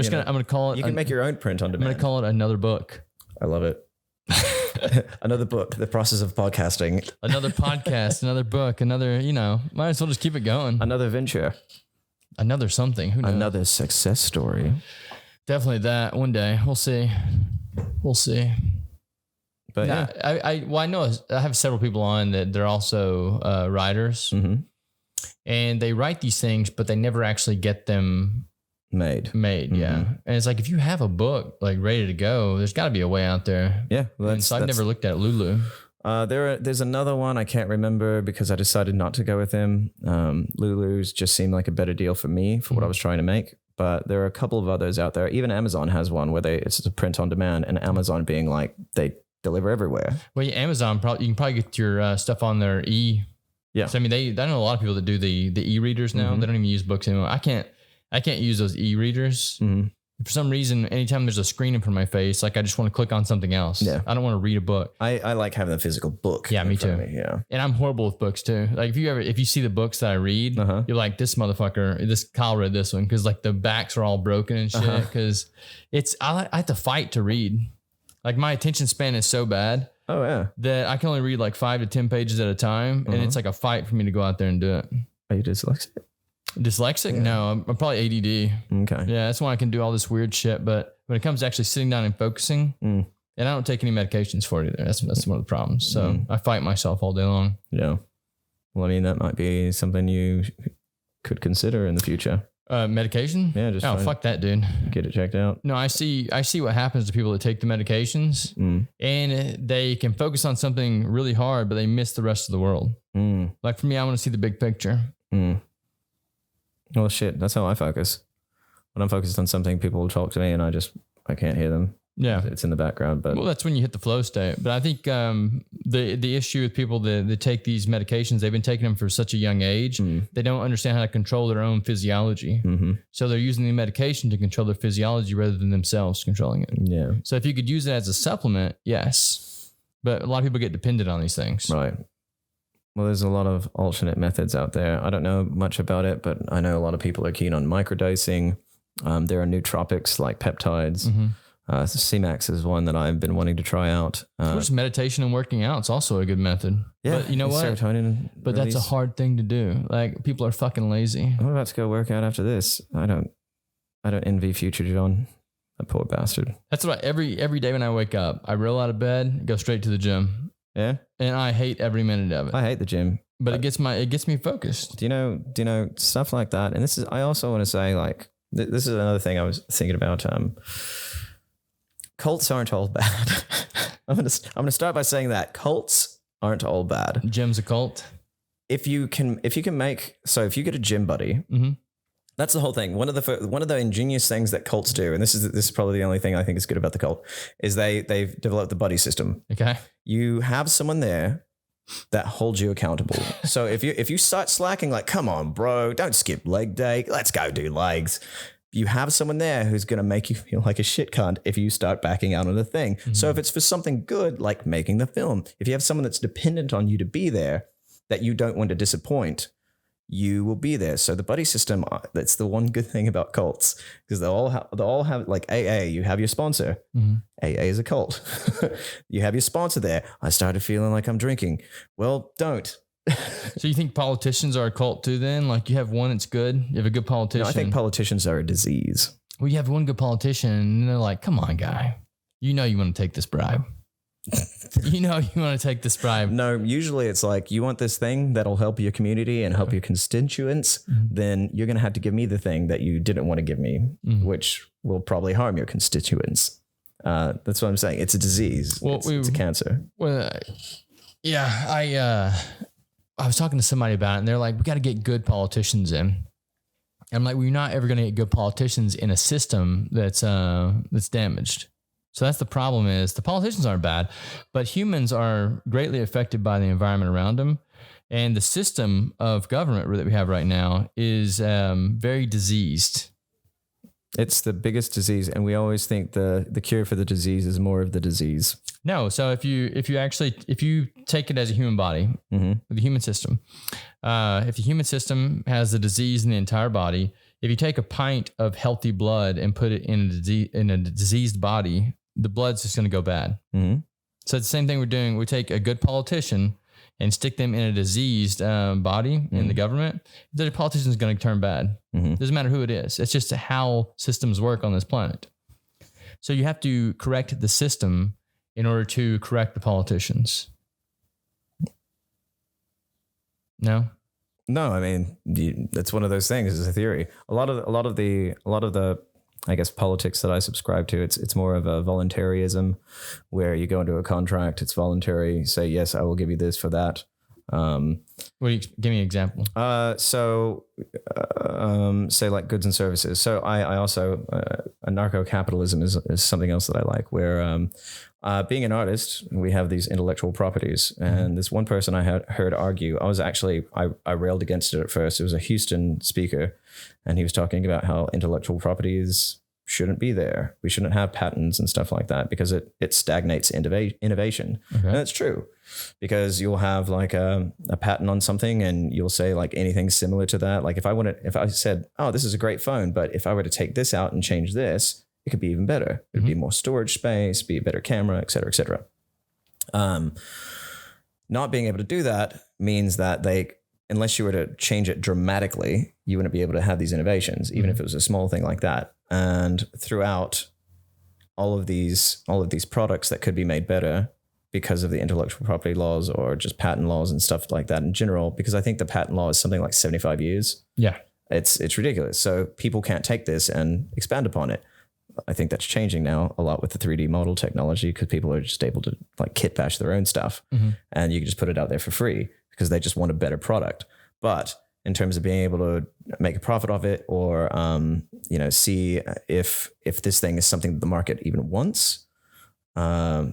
gonna call it. You can make your own print on demand. I'm gonna call it another book. I love it. Another book, the process of podcasting. Another podcast, another book, another, might as well just keep it going. Another venture. Another something. Who knows? Another success story. Definitely that one day. We'll see. But I know I have several people on that they're also writers, and they write these things, but they never actually get them made. Yeah. And it's like, if you have a book like ready to go, there's got to be a way out there. Yeah. Well, so I've never looked at Lulu. There's another one I can't remember because I decided not to go with him. Lulu's just seemed like a better deal for me for what I was trying to make. But there are a couple of others out there. Even Amazon has one where it's a print on demand, and Amazon being like, they deliver everywhere. Well, Amazon you can probably get your stuff on their Yeah. So I mean, I know a lot of people that do the e-readers now. They don't even use books anymore. I can't use those e-readers. For some reason, anytime there's a screen in front of my face, I just want to click on something else. Yeah. I don't want to read a book. I like having the physical book. Yeah, me too. Yeah. And I'm horrible with books too. Like if you see the books that I read, you're like, this motherfucker, Kyle read this one because the backs are all broken and shit. Because I have to fight to read. Like my attention span is so bad Oh yeah. that I can only read like 5 to 10 pages at a time. And it's like a fight for me to go out there and do it. Are you dyslexic? Dyslexic? Yeah. No, I'm probably ADD. Okay. Yeah, that's why I can do all this weird shit. But when it comes to actually sitting down and focusing, and I don't take any medications for it either. That's one of the problems. So I fight myself all day long. Yeah. Well, I mean, that might be something you could consider in the future. Medication? Yeah, just fuck that, dude. Get it checked out. No, I see what happens to people that take the medications and they can focus on something really hard, but they miss the rest of the world. Like for me, I want to see the big picture. Well, shit, that's how I focus. When I'm focused on something, people will talk to me and I can't hear them. Yeah. It's in the background, but well, that's when you hit the flow state. But I think the issue with people that take these medications, they've been taking them for such a young age, they don't understand how to control their own physiology. So they're using the medication to control their physiology rather than themselves controlling it. Yeah. So if you could use it as a supplement, yes. But a lot of people get dependent on these things. Right. Well, there's a lot of alternate methods out there. I don't know much about it, but I know a lot of people are keen on microdosing. There are nootropics like peptides. CMAX is one that I've been wanting to try out. Just meditation and working out is also a good method. Yeah, but you know what? Serotonin. But that's a hard thing to do. Like people are fucking lazy. I'm about to go work out after this. I don't envy future John. That poor bastard. That's what every day when I wake up, I roll out of bed, go straight to the gym. Yeah, and I hate every minute of it. I hate the gym, but it gets me focused. Do you know stuff like that? And this is, I also want to say, like, this is another thing I was thinking about. Cults aren't all bad. I'm gonna start by saying that cults aren't all bad. Gym's a cult. If you get a gym buddy, that's the whole thing. One of the ingenious things that cults do, and this is probably the only thing I think is good about the cult, is they've developed the buddy system. Okay, you have someone there that holds you accountable. So if you start slacking, like, come on, bro, don't skip leg day, let's go do legs. You have someone there who's going to make you feel like a shit cunt if you start backing out on the thing. So if it's for something good, like making the film, if you have someone that's dependent on you to be there, that you don't want to disappoint, you will be there. So the buddy system, that's the one good thing about cults, because they'll all have like AA. You have your sponsor. AA is a cult. You have your sponsor there. I started feeling like I'm drinking. Well, don't. So you think politicians are a cult too then? Like you have one that's good, you have a good politician. No, I think politicians are a disease. Well, you have one good politician and they're like, come on, guy. You know you want to take this bribe. You know you want to take this bribe. No, usually it's like, you want this thing that'll help your community and help your constituents, then you're going to have to give me the thing that you didn't want to give me, which will probably harm your constituents. That's what I'm saying. It's a disease. Well, it's a cancer. Well, yeah, I was talking to somebody about it and they're like, we got to get good politicians in. And I'm like, we're not ever going to get good politicians in a system that's damaged. So that's the problem, is the politicians aren't bad, but humans are greatly affected by the environment around them. And the system of government that we have right now is very diseased. It's the biggest disease, and we always think the cure for the disease is more of the disease. No, so if you take it as a human body, the human system, if the human system has a disease in the entire body, if you take a pint of healthy blood and put it in a diseased body, the blood's just going to go bad. So it's the same thing we're doing. We take a good politician and stick them in a diseased body in the government, the politician is going to turn bad. Doesn't matter who it is. It's just how systems work on this planet. So you have to correct the system in order to correct the politicians. No? No, I mean, that's one of those things. It's a theory. A lot of the I guess politics that I subscribe to, it's more of a voluntarism, where you go into a contract, it's voluntary, say, yes, I will give you this for that. Give me an example. Say like goods and services. So I also, anarcho-capitalism is something else that I like, where being an artist, we have these intellectual properties. And this one person I had heard argue, I railed against it at first. It was a Houston speaker, and he was talking about how intellectual properties shouldn't be there. We shouldn't have patents and stuff like that, because it stagnates innovation. Okay. And that's true, because you'll have like a patent on something and you'll say like anything similar to that. Like if I said, oh, this is a great phone, but if I were to take this out and change this, it could be even better. It'd be more storage space, be a better camera, et cetera, et cetera. Not being able to do that means that unless you were to change it dramatically, you wouldn't be able to have these innovations, even if it was a small thing like that. And throughout all of these products that could be made better because of the intellectual property laws or just patent laws and stuff like that in general, because I think the patent law is something like 75 years. Yeah. It's ridiculous. So people can't take this and expand upon it. I think that's changing now a lot with the 3D model technology, because people are just able to like kit bash their own stuff, and you can just put it out there for free because they just want a better product. But in terms of being able to make a profit of it, or see if this thing is something that the market even wants, the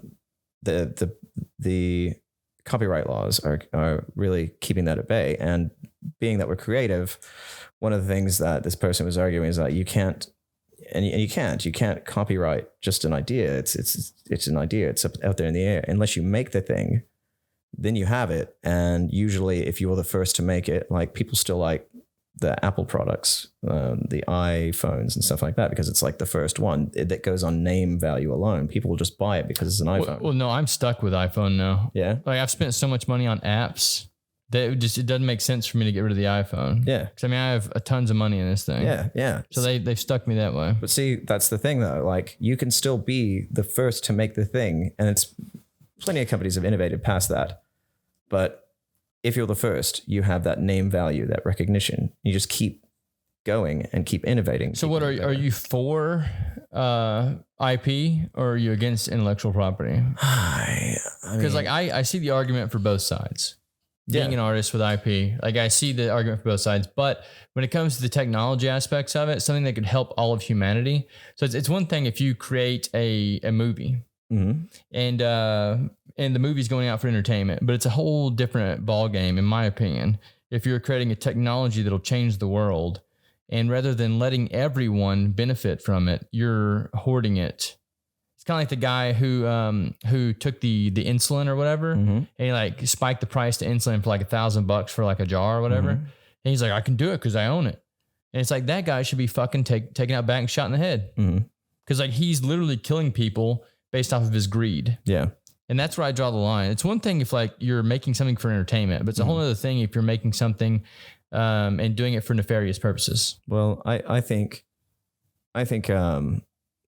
copyright laws are really keeping that at bay. And being that we're creative, one of the things that this person was arguing is that you can't copyright just an idea. It's an idea. It's out there in the air. Unless you make the thing, then you have it. And usually if you're the first to make it, like people still like the Apple products, the iPhones and stuff like that, because it's like the first one that goes on name value alone. People will just buy it because it's an iPhone. Well, no, I'm stuck with iPhone now. Yeah. Like I've spent so much money on apps that it doesn't make sense for me to get rid of the iPhone. Yeah. Because I mean, I have tons of money in this thing. Yeah. Yeah. So they've stuck me that way. But see, that's the thing though. Like you can still be the first to make the thing, and it's plenty of companies have innovated past that. But if you're the first, you have that name value, that recognition. You just keep going and keep innovating. So what are you for IP, or are you against intellectual property? Because like I see the argument for both sides. Being an artist with IP, like I see the argument for both sides, but when it comes to the technology aspects of it, something that could help all of humanity. So it's one thing if you create a movie, and the movie's going out for entertainment, but it's a whole different ball game, in my opinion, if you're creating a technology that'll change the world, and rather than letting everyone benefit from it, you're hoarding it. It's kind of like the guy who took the insulin or whatever, and he like spiked the price to insulin for like $1,000 for like a jar or whatever. And he's like, I can do it because I own it. And it's like, that guy should be fucking taken out back and shot in the head. Because like he's literally killing people based off of his greed. Yeah. And that's where I draw the line. It's one thing if like you're making something for entertainment, but it's a whole other thing if you're making something and doing it for nefarious purposes. Well, I think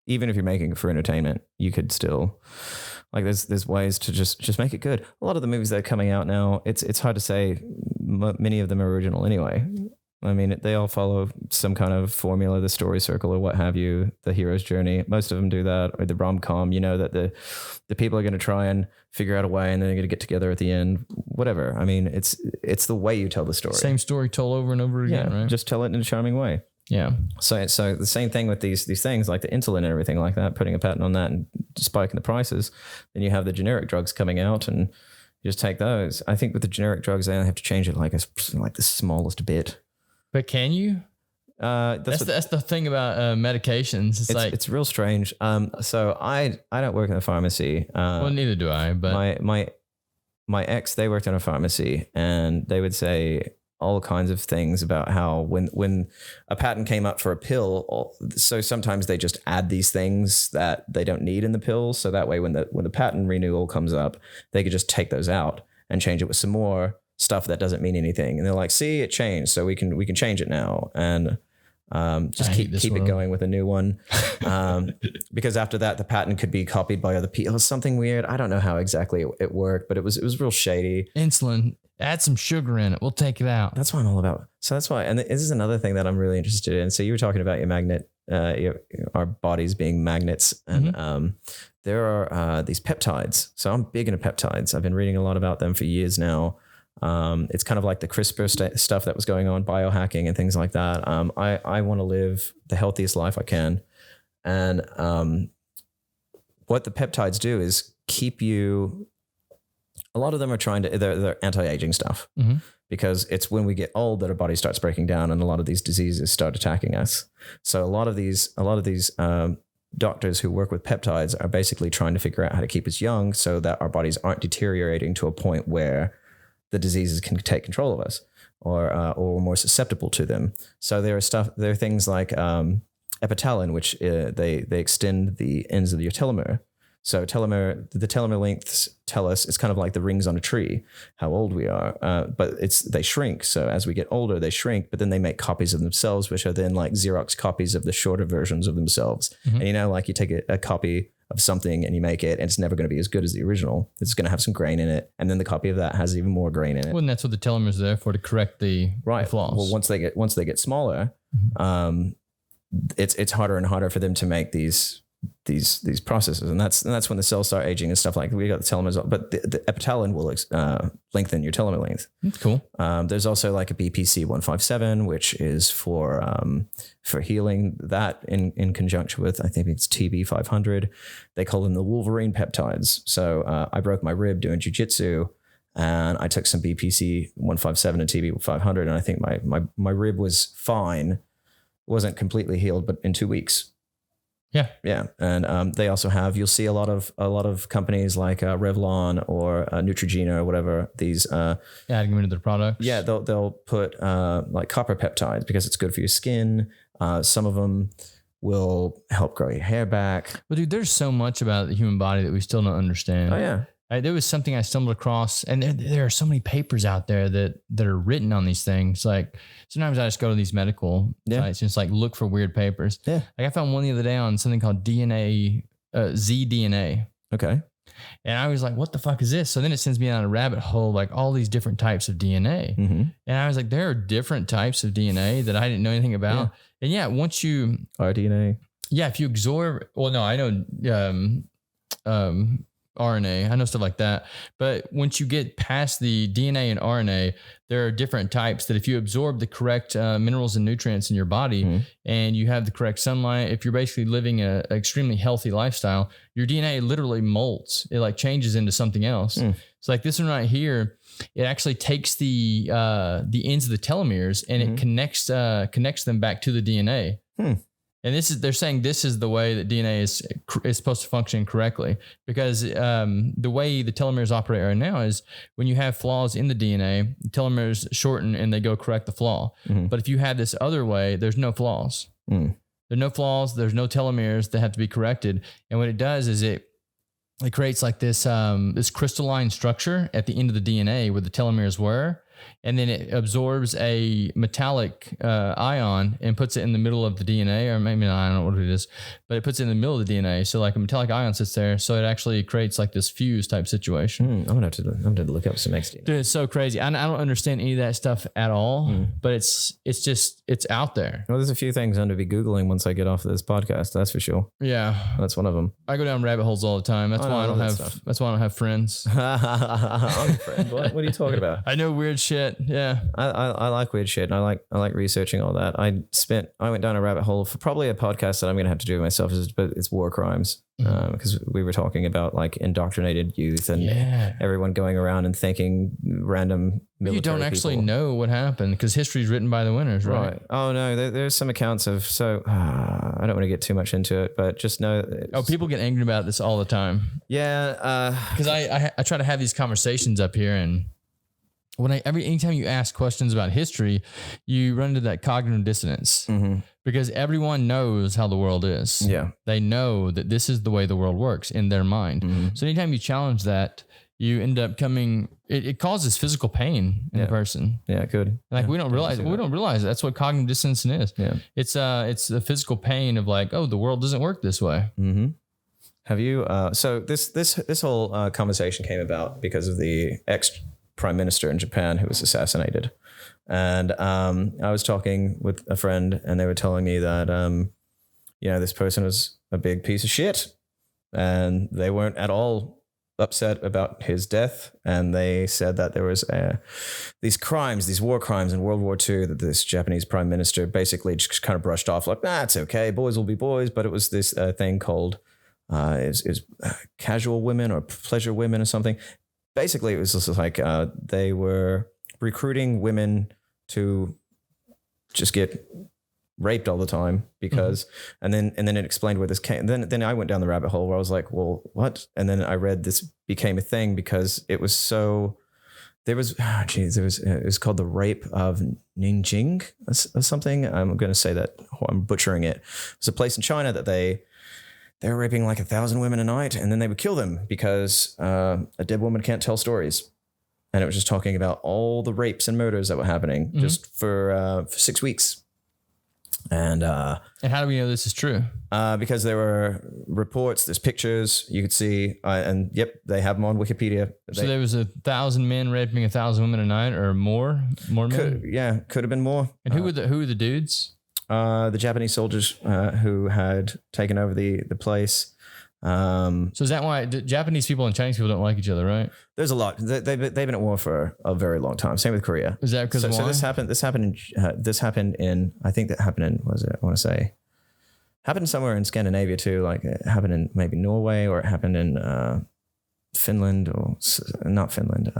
even if you're making it for entertainment, you could still, like, there's ways to just make it good. A lot of the movies that are coming out now, it's hard to say. Many of them are original anyway. I mean, they all follow some kind of formula, the story circle or what have you, the hero's journey. Most of them do that, or the rom-com, that the people are going to try and figure out a way, and then they're going to get together at the end, whatever. I mean, it's the way you tell the story. Same story told over and over again, right? Just tell it in a charming way. Yeah. So the same thing with these things like the insulin and everything like that, putting a patent on that and spiking the prices. Then you have the generic drugs coming out, and you just take those. I think with the generic drugs, they only have to change it like the smallest bit. But can you? That's the thing about medications. It's real strange. So I don't work in a pharmacy. Well, neither do I. But my ex, they worked in a pharmacy, and they would say all kinds of things about how when a patent came up for a pill, so sometimes they just add these things that they don't need in the pill, so that way when the patent renewal comes up, they could just take those out and change it with some more stuff that doesn't mean anything, and they're like, see, it changed, so we can change it now, and just keep it going with a new one, because after that the patent could be copied by other people. It was something weird. I don't know how exactly it worked, but it was real shady. Insulin, add some sugar in it, we'll take it out. That's what I'm all about. So that's why, and this is another thing that I'm really interested in. So you were talking about your magnet, our bodies being magnets, and there are these peptides. So I'm big into peptides. I've been reading a lot about them for years now. It's kind of like the CRISPR stuff that was going on, biohacking and things like that. I want to live the healthiest life I can. And what the peptides do is keep you, a lot of them are they're anti-aging stuff, because it's when we get old that our body starts breaking down and a lot of these diseases start attacking us. So a lot of these doctors who work with peptides are basically trying to figure out how to keep us young so that our bodies aren't deteriorating to a point where the diseases can take control of us, or we're more susceptible to them. So there are things like epitalin, which they extend the ends of your telomere. So the telomere lengths tell us it's kind of like the rings on a tree, how old we are. But they shrink. So as we get older, they shrink, but then they make copies of themselves, which are then like Xerox copies of the shorter versions of themselves. And like you take a copy of something and you make it, and it's never going to be as good as the original. It's going to have some grain in it, and then the copy of that has even more grain in it. Well, and that's what the telomeres are there for, to correct the flaws. Well, once they get smaller, it's harder and harder for them to make these processes, and that's when the cells start aging and stuff. Like we got the telomeres, but the epitalin will lengthen your telomere length. That's cool. There's also like a BPC 157, which is for healing. That in conjunction with, I think it's TB 500. They call them the Wolverine peptides. So I broke my rib doing jiu-jitsu, and I took some BPC 157 and TB 500, and I think my rib was fine. It wasn't completely healed, but in 2 weeks. Yeah. And they also have, you'll see a lot of companies like Revlon or Neutrogena or whatever, these adding them into their products. Yeah, they'll put like copper peptides because it's good for your skin. Some of them will help grow your hair back. Well, dude, there's so much about the human body that we still don't understand. Oh yeah. There was something I stumbled across, and there are so many papers out there that are written on these things. Like sometimes I just go to these medical sites and just like look for weird papers. Yeah. Like I found one the other day on something called zDNA. Okay. And I was like, what the fuck is this? So then it sends me down a rabbit hole, like all these different types of DNA. And I was like, there are different types of DNA that I didn't know anything about. Yeah. And once you... RDNA. Yeah, if you absorb... Well, no, I know... RNA, I know stuff like that. But once you get past the DNA and RNA, there are different types that if you absorb the correct minerals and nutrients in your body and you have the correct sunlight, if you're basically living an extremely healthy lifestyle, your DNA literally molds. It like changes into something else. So like this one right here, it actually takes the ends of the telomeres and it connects them back to the DNA. And they're saying this is the way that DNA is supposed to function correctly, because the way the telomeres operate right now is when you have flaws in the DNA, the telomeres shorten and they go correct the flaw. But if you have this other way, there's no flaws. There are no flaws. There's no telomeres that have to be corrected. And what it does is it creates like this crystalline structure at the end of the DNA where the telomeres were. And then it absorbs a metallic ion and puts it in the middle of the DNA, or maybe not, I don't know what it is, but it puts it in the middle of the DNA. So like a metallic ion sits there. So it actually creates like this fuse type situation. I'm gonna have to look up some XDNA. Dude, it's so crazy. I don't understand any of that stuff at all, but it's out there. Well, there's a few things I'm gonna be Googling once I get off of this podcast. That's for sure. Yeah. That's one of them. I go down rabbit holes all the time. That's why I don't have friends. I'm a friend. What are you talking about? I know weird shit. Yeah. I like weird shit, and I like researching all that. I went down a rabbit hole for probably a podcast that I'm going to have to do myself, but it's war crimes. Because we were talking about like indoctrinated youth and everyone going around and thinking random military. You don't actually know what happened because history is written by the winners, right? Oh no, there's some accounts of I don't want to get too much into it, but just know. People get angry about this all the time. Yeah, because I try to have these conversations up here, and anytime you ask questions about history, you run into that cognitive dissonance because everyone knows how the world is. Yeah. They know that this is the way the world works in their mind. So anytime you challenge that, you end up it causes physical pain in the person. Yeah, it could. Like we don't realize that's what cognitive dissonance is. Yeah. It's the physical pain of like, oh, the world doesn't work this way. Have you, so this whole conversation came about because of the Prime Minister in Japan who was assassinated. And I was talking with a friend and they were telling me that, this person was a big piece of shit and they weren't at all upset about his death. And they said that there was these war crimes in World War II that this Japanese Prime Minister basically just kind of brushed off like, it's okay, boys will be boys. But it was this thing called is casual women or pleasure women or something. Basically, it was just like they were recruiting women to just get raped all the time because, and then it explained where this came. Then I went down the rabbit hole where I was like, well, what? And then I read this became a thing because it was so. It was called the rape of Nanjing or something. I'm going to say that I'm butchering it. It's a place in China that they they were raping like 1,000 women a night, and then they would kill them because a dead woman can't tell stories. And it was just talking about all the rapes and murders that were happening just for 6 weeks. And how do we know this is true? Because there were reports, there's pictures you could see, and yep, they have them on Wikipedia. So there was 1,000 men raping 1,000 women a night, or more men. Could have been more. And who were the dudes? The Japanese soldiers who had taken over the place. So is that why Japanese people and Chinese people don't like each other, right? There's a lot. They've been at war for a very long time. Same with Korea. Is that because so this happened in I think that happened in happened somewhere in Scandinavia too. Like it happened in maybe Norway, or it happened in Finland, or not Finland,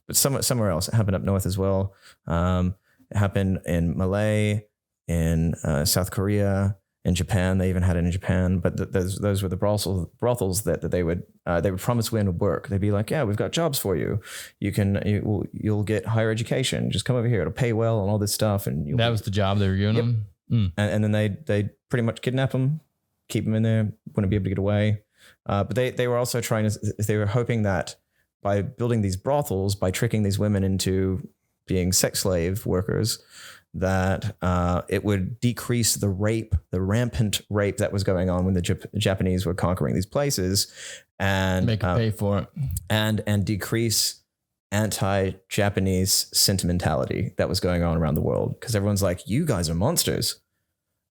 but somewhere else. It happened up north as well. It happened in Malay, in South Korea. In Japan, they even had it in Japan, but those were the brothels that they would promise women would work. They'd be like, "Yeah, we've got jobs for you. You'll get higher education. Just come over here. It'll pay well and all this stuff." And that was the job they were giving them. And then they pretty much kidnap them, keep them in there, wouldn't be able to get away. But they were also they were hoping that by building these brothels, by tricking these women into being sex slave workers, that it would decrease the rampant rape that was going on when the Japanese were conquering these places, and make them pay for it, and decrease anti-Japanese sentimentality that was going on around the world, because everyone's like, you guys are monsters,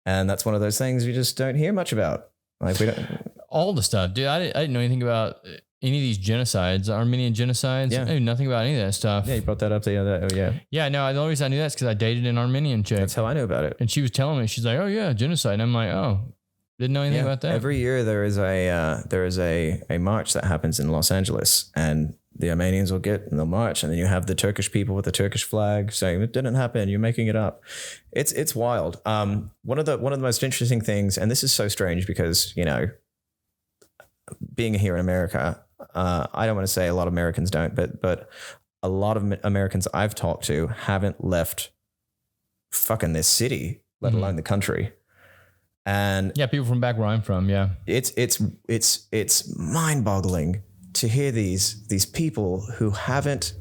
and that's one of those things we just don't hear much about. Like we don't. All the stuff, dude. I didn't know anything about any of these genocides, Armenian genocides. Yeah. I knew nothing about any of that stuff. Yeah, you brought that up the other. Oh yeah. Yeah, no. The only reason I knew that's because I dated an Armenian chick. That's how I knew about it. And she was telling me, she's like, "Oh yeah, genocide." And I'm like, "Oh, didn't know anything about that." Every year there is a march that happens in Los Angeles, and the Armenians will get and they'll march, and then you have the Turkish people with the Turkish flag saying it didn't happen. You're making it up. It's wild. One of the most interesting things, and this is so strange because being here in America. I don't want to say a lot of Americans don't, but a lot of Americans I've talked to haven't left fucking their city, let alone the country. And yeah, people from back where I'm from. Yeah, it's mind-boggling to hear these people who haven't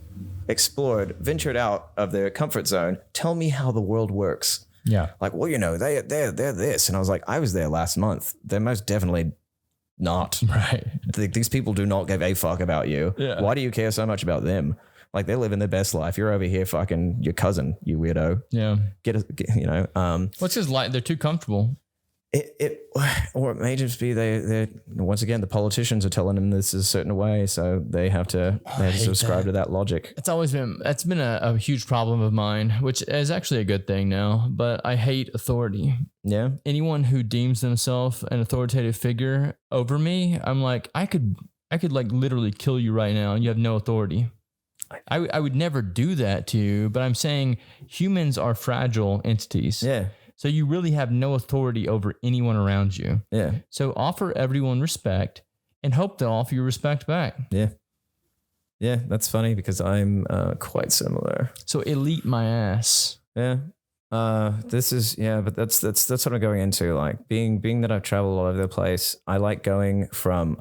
ventured out of their comfort zone, tell me how the world works. Yeah, like, well, they're this, and I was like, I was there last month. They're most definitely not. Right. These people do not give a fuck about you. Yeah. Why do you care so much about them? Like, they're living their best life. You're over here fucking your cousin, you weirdo. Yeah. What's his life? They're too comfortable. Or it may just be they once again, the politicians are telling them this is a certain way, so they have to subscribe to that logic. That's been a huge problem of mine, which is actually a good thing now, but I hate authority. Yeah. Anyone who deems themselves an authoritative figure over me, I'm like, I could like literally kill you right now and you have no authority. I would never do that to you, but I'm saying humans are fragile entities. Yeah. So you really have no authority over anyone around you. Yeah. So offer everyone respect and hope they'll offer you respect back. Yeah. Yeah, that's funny because I'm quite similar. So elite my ass. Yeah. But that's what I'm going into. Like being that I've traveled all over the place, I like going from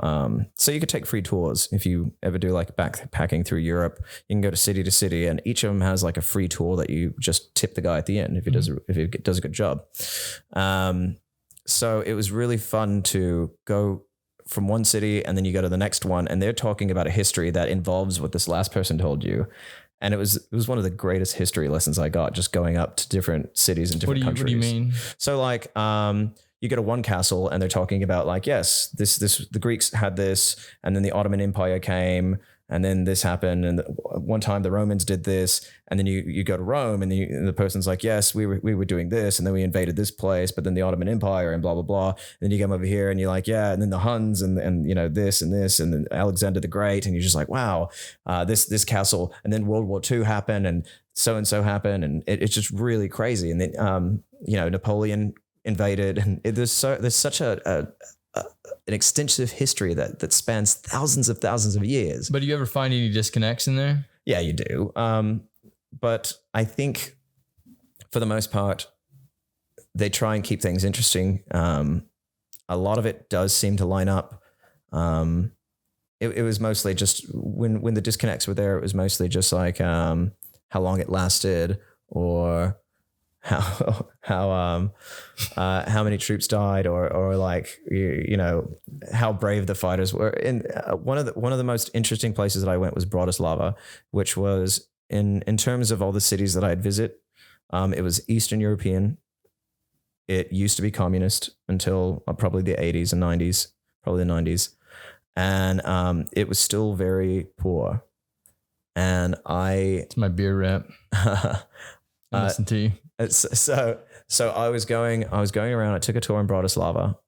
so you could take free tours if you ever do like backpacking through Europe. You can go to city, and each of them has like a free tour that you just tip the guy at the end if he does a good job. So it was really fun to go from one city and then you go to the next one, and they're talking about a history that involves what this last person told you. And it was one of the greatest history lessons I got just going up to different cities and different countries. What do you mean? So like, you go to one castle and they're talking about like, yes, the Greeks had this, and then the Ottoman Empire came, and then this happened, and one time the Romans did this, and then you go to Rome, and the person's like, yes, we were doing this, and then we invaded this place, but then the Ottoman Empire and blah blah blah. And then you come over here and you're like, yeah, and then the Huns and this and this, and then Alexander the Great, and you're just like, wow, this castle, and then World War II happened, and so happened, and it's just really crazy. And then Napoleon invaded, and there's such an extensive history that spans thousands of years. But do you ever find any disconnects in there? Yeah, you do. But I think for the most part, they try and keep things interesting. a lot of it does seem to line up. It was mostly just when the disconnects were there, it was mostly just like how long it lasted, or how many troops died, or like you know how brave the fighters were. In one of the most interesting places that I went was Bratislava, which was in terms of all the cities that I'd visit, it was Eastern European. It used to be communist until probably the 80s and 90s, probably the 90s. And it was still very poor. And It's my beer rep. Listen to you. So I was going around. I took a tour in Bratislava.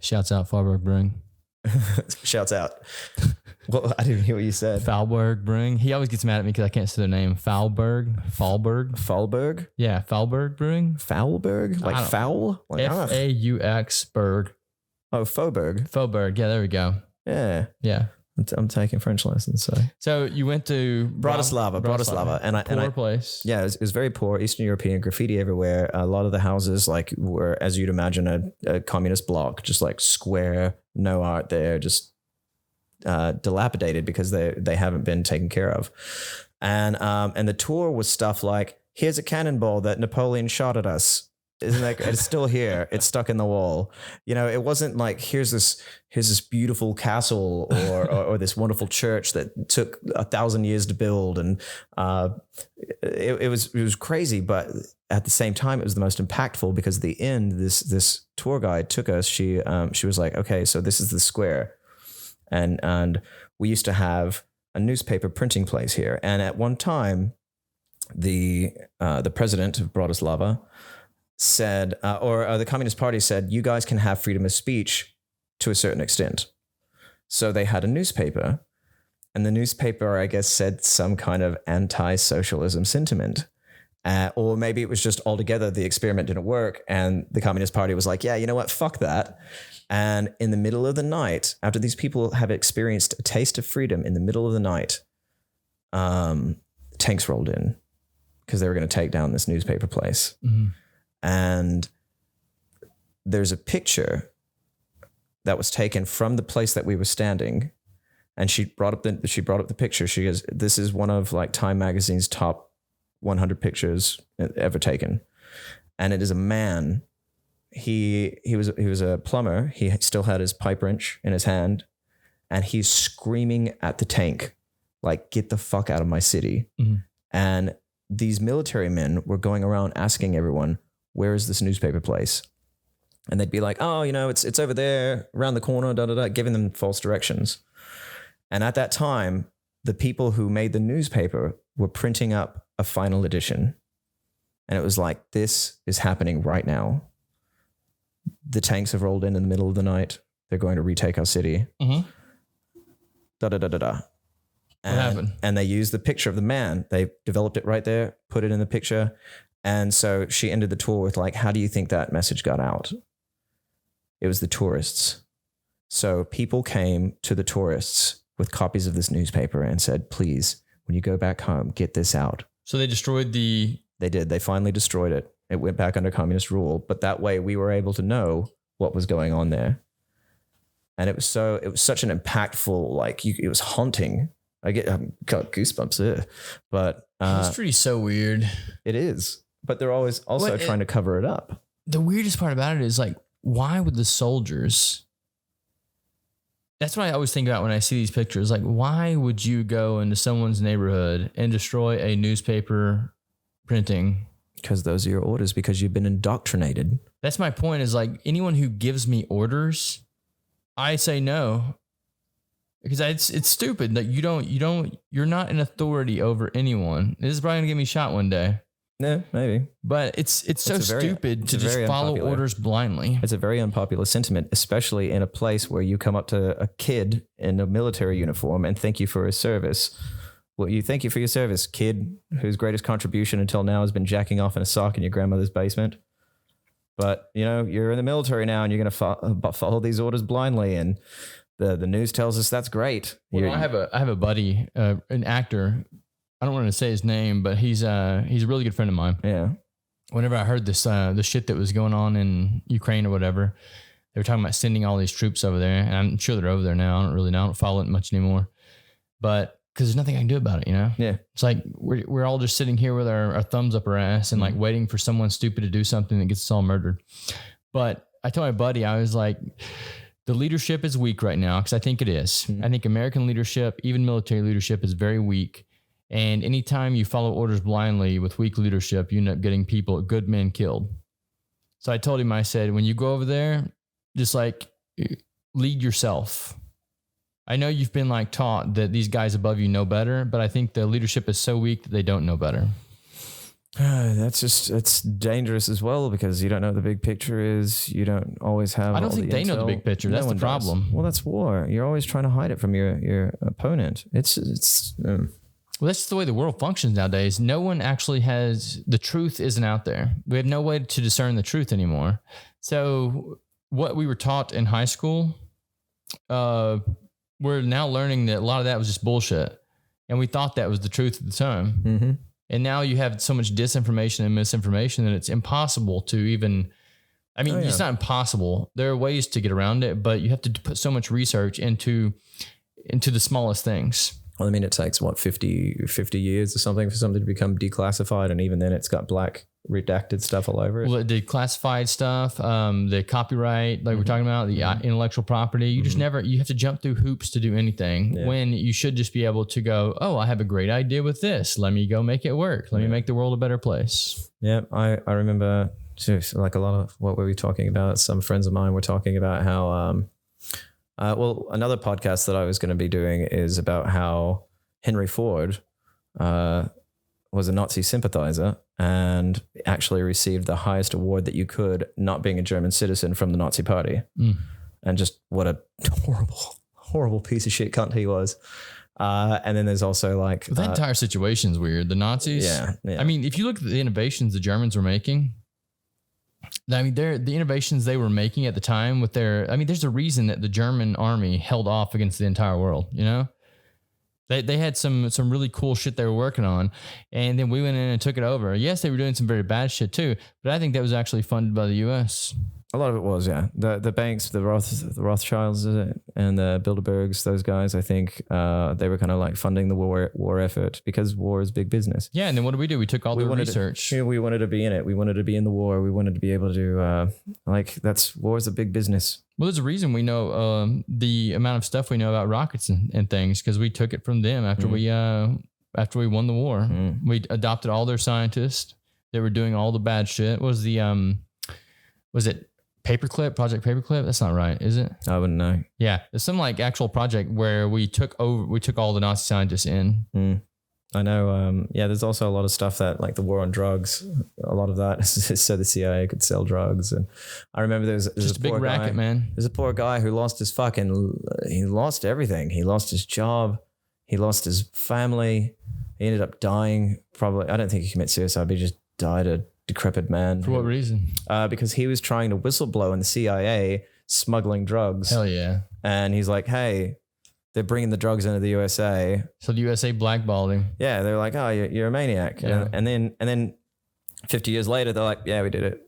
Shouts out Fallberg Brewing. Shouts out. Well, I didn't hear what you said. Fallberg Brewing. He always gets mad at me because I can't say their name. Fallberg. Yeah, Fallberg Brewing. Foulberg? Like foul? Like, F-A-U-X Berg. Oh, Faubourg. Faubourg. Yeah, there we go. Yeah. Yeah. I'm taking French lessons. So you went to Bratislava, and poor place. Yeah, it was very poor, Eastern European, graffiti everywhere. A lot of the houses like were, as you'd imagine, a communist block, just like square, no art there, just dilapidated because they haven't been taken care of. And the tour was stuff like, here's a cannonball that Napoleon shot at us. Isn't that? It's still here. It's stuck in the wall. You know, it wasn't like here's this beautiful castle or this wonderful church that took 1,000 years to build, and it was crazy. But at the same time, it was the most impactful because at the end, this tour guide took us. She was like, okay, so this is the square, and we used to have a newspaper printing place here, and at one time, the president of Bratislava said, the Communist Party said, you guys can have freedom of speech to a certain extent. So they had a newspaper, and the newspaper, I guess, said some kind of anti-socialism sentiment. Or maybe it was just altogether the experiment didn't work, and the Communist Party was like, yeah, you know what, fuck that. And in the middle of the night, after these people have experienced a taste of freedom in the middle of the night, tanks rolled in because they were going to take down this newspaper place. Mm-hmm. And there's a picture that was taken from the place that we were standing, and she brought up the picture. She goes, "This is one of like Time Magazine's top 100 pictures ever taken," and it is a man. He was a plumber. He still had his pipe wrench in his hand, and he's screaming at the tank, like, "Get the fuck out of my city!" Mm-hmm. And these military men were going around asking everyone, where is this newspaper place? And they'd be like, oh, you know, it's over there around the corner, giving them false directions. And at that time, the people who made the newspaper were printing up a final edition. And it was like, this is happening right now. The tanks have rolled in the middle of the night. They're going to retake our city. Mm-hmm. What happened? And they used the picture of the man. They developed it right there, put it in the picture. And so she ended the tour with like, how do you think that message got out? It was the tourists. So people came to the tourists with copies of this newspaper and said, please, when you go back home, get this out. So they destroyed They did. They finally destroyed it. It went back under communist rule. But that way we were able to know what was going on there. And it was such an impactful, like it was haunting. Got goosebumps there. But history's so weird. It is. But they're always also trying to cover it up. The weirdest part about it is like, why would the soldiers? That's what I always think about when I see these pictures. Like, why would you go into someone's neighborhood and destroy a newspaper printing? Because those are your orders, because you've been indoctrinated. That's my point, is like anyone who gives me orders, I say no. Because it's stupid that you're not an authority over anyone. This is probably gonna get me shot one day. No, maybe. But it's so stupid to just follow orders blindly. It's a very unpopular sentiment, especially in a place where you come up to a kid in a military uniform and thank you for his service. Well, you thank you for your service, kid, whose greatest contribution until now has been jacking off in a sock in your grandmother's basement. But, you know, you're in the military now and you're going to follow these orders blindly. And the news tells us that's great. Well, I have a buddy, an actor. I don't want to say his name, but he's a really good friend of mine. Yeah. whenever I heard this, the shit that was going on in Ukraine or whatever, they were talking about sending all these troops over there. And I'm sure they're over there now. I don't really know. I don't follow it much anymore. But because there's nothing I can do about it, you know? Yeah. It's like we're all just sitting here with our thumbs up our ass and like waiting for someone stupid to do something that gets us all murdered. But I told my buddy, I was like, the leadership is weak right now, because I think it is. I think American leadership, even military leadership, is very weak. And anytime you follow orders blindly with weak leadership, you end up getting good men killed. So I told him, I said, when you go over there, just like lead yourself. I know you've been like taught that these guys above you know better, but I think the leadership is so weak that they don't know better. It's dangerous as well, because you don't know what the big picture is. You don't always have. I don't think they know the big picture. That's the problem. Well, that's war. You're always trying to hide it from your opponent. Well, that's just the way the world functions nowadays. No one actually has, the truth isn't out there. We have no way to discern the truth anymore. So what we were taught in high school, we're now learning that a lot of that was just bullshit. And we thought that was the truth at the time. Mm-hmm. And now you have so much disinformation and misinformation that it's impossible to even, it's not impossible. There are ways to get around it, but you have to put so much research into the smallest things. Well, I mean, it takes 50 years or something for something to become declassified. And even then it's got black redacted stuff all over it. Well, the classified stuff, the copyright, like we're talking about, the intellectual property, you just you have to jump through hoops to do anything when you should just be able to go, oh, I have a great idea with this. Let me go make it work. Let me make the world a better place. Yeah. I remember too, like a lot of what we were talking about. Some friends of mine were talking about how, another podcast that I was going to be doing is about how Henry Ford was a Nazi sympathizer and actually received the highest award that you could, not being a German citizen, from the Nazi Party. And just what a horrible piece of shit cunt he was. And then there's also like... that entire situation's weird. The Nazis... Yeah. I mean, if you look at the innovations the Germans were making... the innovations they were making at the time with there's a reason that the German army held off against the entire world, you know? They had some really cool shit they were working on, and then we went in and took it over. Yes, they were doing some very bad shit too, but I think that was actually funded by the U.S. A lot of it was, yeah. The banks, the Rothschilds and the Bilderbergs, those guys, I think they were kind of like funding the war effort, because war is big business. Yeah, and then what did we do? We took all the research. We wanted to be in it. We wanted to be in the war. We wanted to be able to, war is a big business. Well, there's a reason we know the amount of stuff we know about rockets and things, because we took it from them after we won the war. We adopted all their scientists that were doing all the bad shit. Was it Project Paperclip? That's not right, is it? I wouldn't know. Yeah, there's some like actual project where we took all the Nazi scientists in. I know. There's also a lot of stuff that, like the war on drugs, a lot of that is so the CIA could sell drugs. And I remember there's just a big racket, man. There's a poor guy who lost he lost everything. He lost his job. He lost his family. He ended up dying. Probably, I don't think he committed suicide, but he just died a decrepit man. For what reason? Because he was trying to whistleblow in the CIA smuggling drugs. Hell yeah. And he's like, hey, they're bringing the drugs into the USA. So the USA blackballed him. Yeah, they're like, oh, you're a maniac. Yeah. And then 50 years later, they're like, yeah, we did it.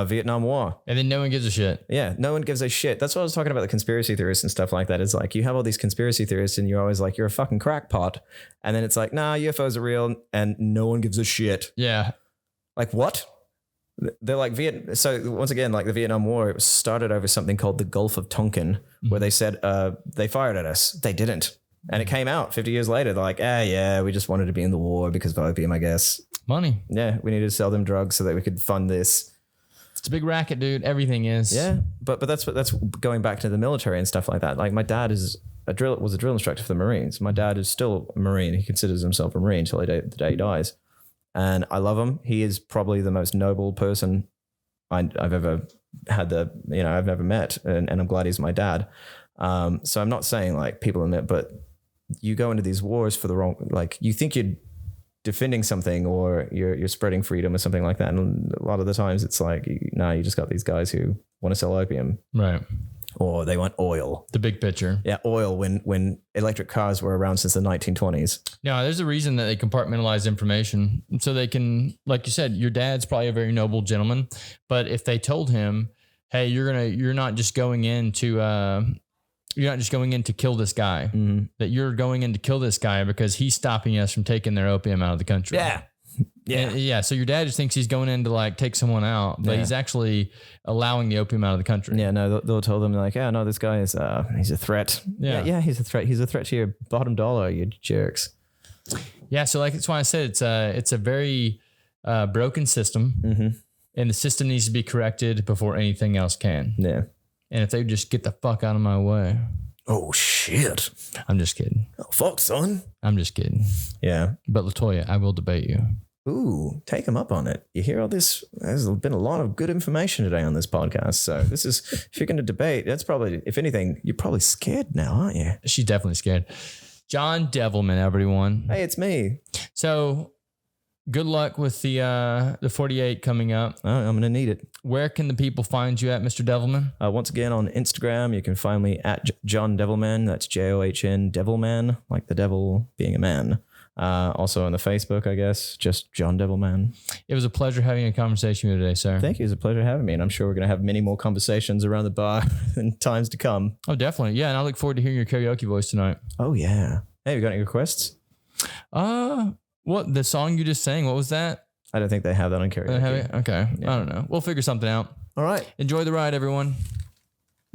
Vietnam War. And then no one gives a shit. Yeah, no one gives a shit. That's what I was talking about, the conspiracy theorists and stuff like that. It's like you have all these conspiracy theorists and you're always like, you're a fucking crackpot. And then it's like, nah, UFOs are real and no one gives a shit. Yeah. Like what? They're like so once again, like the Vietnam War, it started over something called the Gulf of Tonkin, where they said they fired at us. They didn't. And it came out 50 years later. They're like, yeah, we just wanted to be in the war because of opium, I guess. Money. Yeah, we needed to sell them drugs so that we could fund this. It's a big racket, dude. Everything is. Yeah, but that's going back to the military and stuff like that. Like my dad was a drill instructor for the Marines. My dad is still a Marine. He considers himself a Marine until the day he dies. And I love him. He is probably the most noble person I've ever had I've never met. And I'm glad he's my dad. So I'm not saying like people admit, but you go into these wars for the wrong, like you think you're defending something or you're spreading freedom or something like that. And a lot of the times it's like, you just got these guys who want to sell opium. Right. Or they want oil. The big picture. Yeah, oil when electric cars were around since the 1920s. No, there's a reason that they compartmentalize information. So they can, like you said, your dad's probably a very noble gentleman. But if they told him, hey, you're not just going in to kill this guy, that you're going in to kill this guy because he's stopping us from taking their opium out of the country. Yeah. Yeah. Yeah. So your dad just thinks he's going in to like take someone out, but he's actually allowing the opium out of the country. Yeah. No, they'll tell them like, yeah, no, this guy is, he's a threat. Yeah. He's a threat. He's a threat to your bottom dollar, you jerks. Yeah. So like, that's why I said it's a very broken system, and the system needs to be corrected before anything else can. Yeah. And if they just get the fuck out of my way. Oh, shit. I'm just kidding. Oh, fuck, son. I'm just kidding. Yeah. But LaToya, I will debate you. Ooh, take him up on it. You hear all this? There's been a lot of good information today on this podcast. So this is, if you're going to debate, that's probably, if anything, you're probably scared now, aren't you? She's definitely scared. John Devilman, everyone. Hey, it's me. So good luck with the 48 coming up. Oh, I'm going to need it. Where can the people find you at, Mr. Devilman? Once again, on Instagram, you can find me at John Devilman. That's John Devilman, like the devil being a man. Also on the Facebook, I guess, just John Devilman. It was a pleasure having a conversation with you today, sir. Thank you. It was a pleasure having me. And I'm sure we're going to have many more conversations around the bar in times to come. Oh, definitely. Yeah. And I look forward to hearing your karaoke voice tonight. Oh, yeah. Hey, you got any requests? What? The song you just sang, what was that? I don't think they have that on karaoke. Okay. Yeah. I don't know. We'll figure something out. All right. Enjoy the ride, everyone.